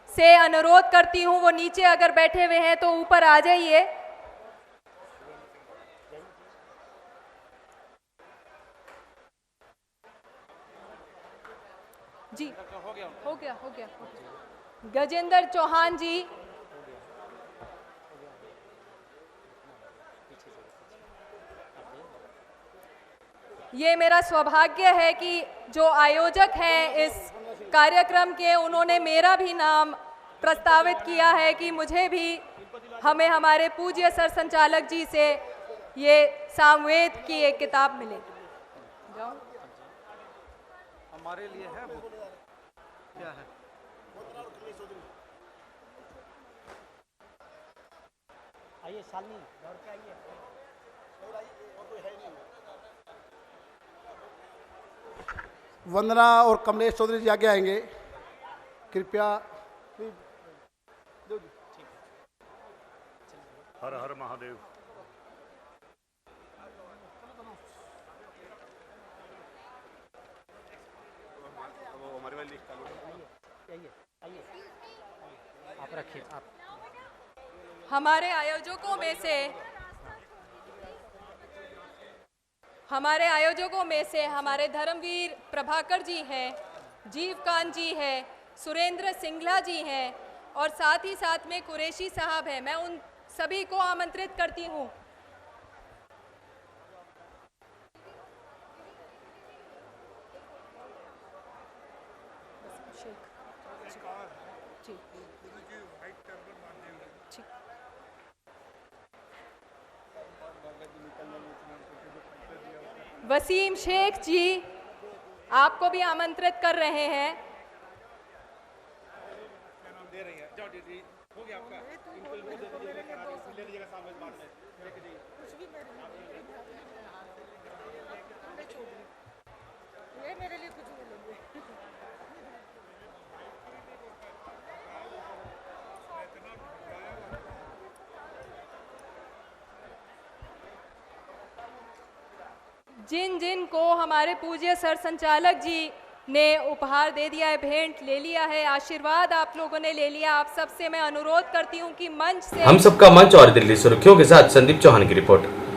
से अनुरोध करती हूं, वो नीचे अगर बैठे हुए हैं तो ऊपर आ जाइए। जी हो गया। गजेंद्र चौहान जी, ये मेरा सौभाग्य है कि जो आयोजक हैं इस कार्यक्रम के, उन्होंने मेरा भी नाम प्रस्तावित किया है कि मुझे भी हमें हमारे पूज्य सर संचालक जी से ये सामवेद की एक किताब मिले। हमारे लिए है वो क्या है? आइए शालिनी, दौड़ के आइए। वंदना और कमलेश चौधरी जी आगे आएंगे कृपया। हर हर महादेव। आप रखिए। आप हमारे आयोजकों में से हमारे धर्मवीर प्रभाकर जी हैं, जीवकांत जी हैं, सुरेंद्र सिंगला जी हैं और साथ ही साथ में कुरैशी साहब हैं। मैं उन सभी को आमंत्रित करती हूं। वसीम शेख जी आपको भी आमंत्रित कर रहे हैं। जिन जिन को हमारे पूज्य सर संचालक जी ने उपहार दे दिया है, भेंट ले लिया है, आशीर्वाद आप लोगों ने ले लिया, आप सबसे मैं अनुरोध करती हूं कि मंच से हम सबका मंच और दिल्ली सुर्खियों के साथ संदीप चौहान की रिपोर्ट।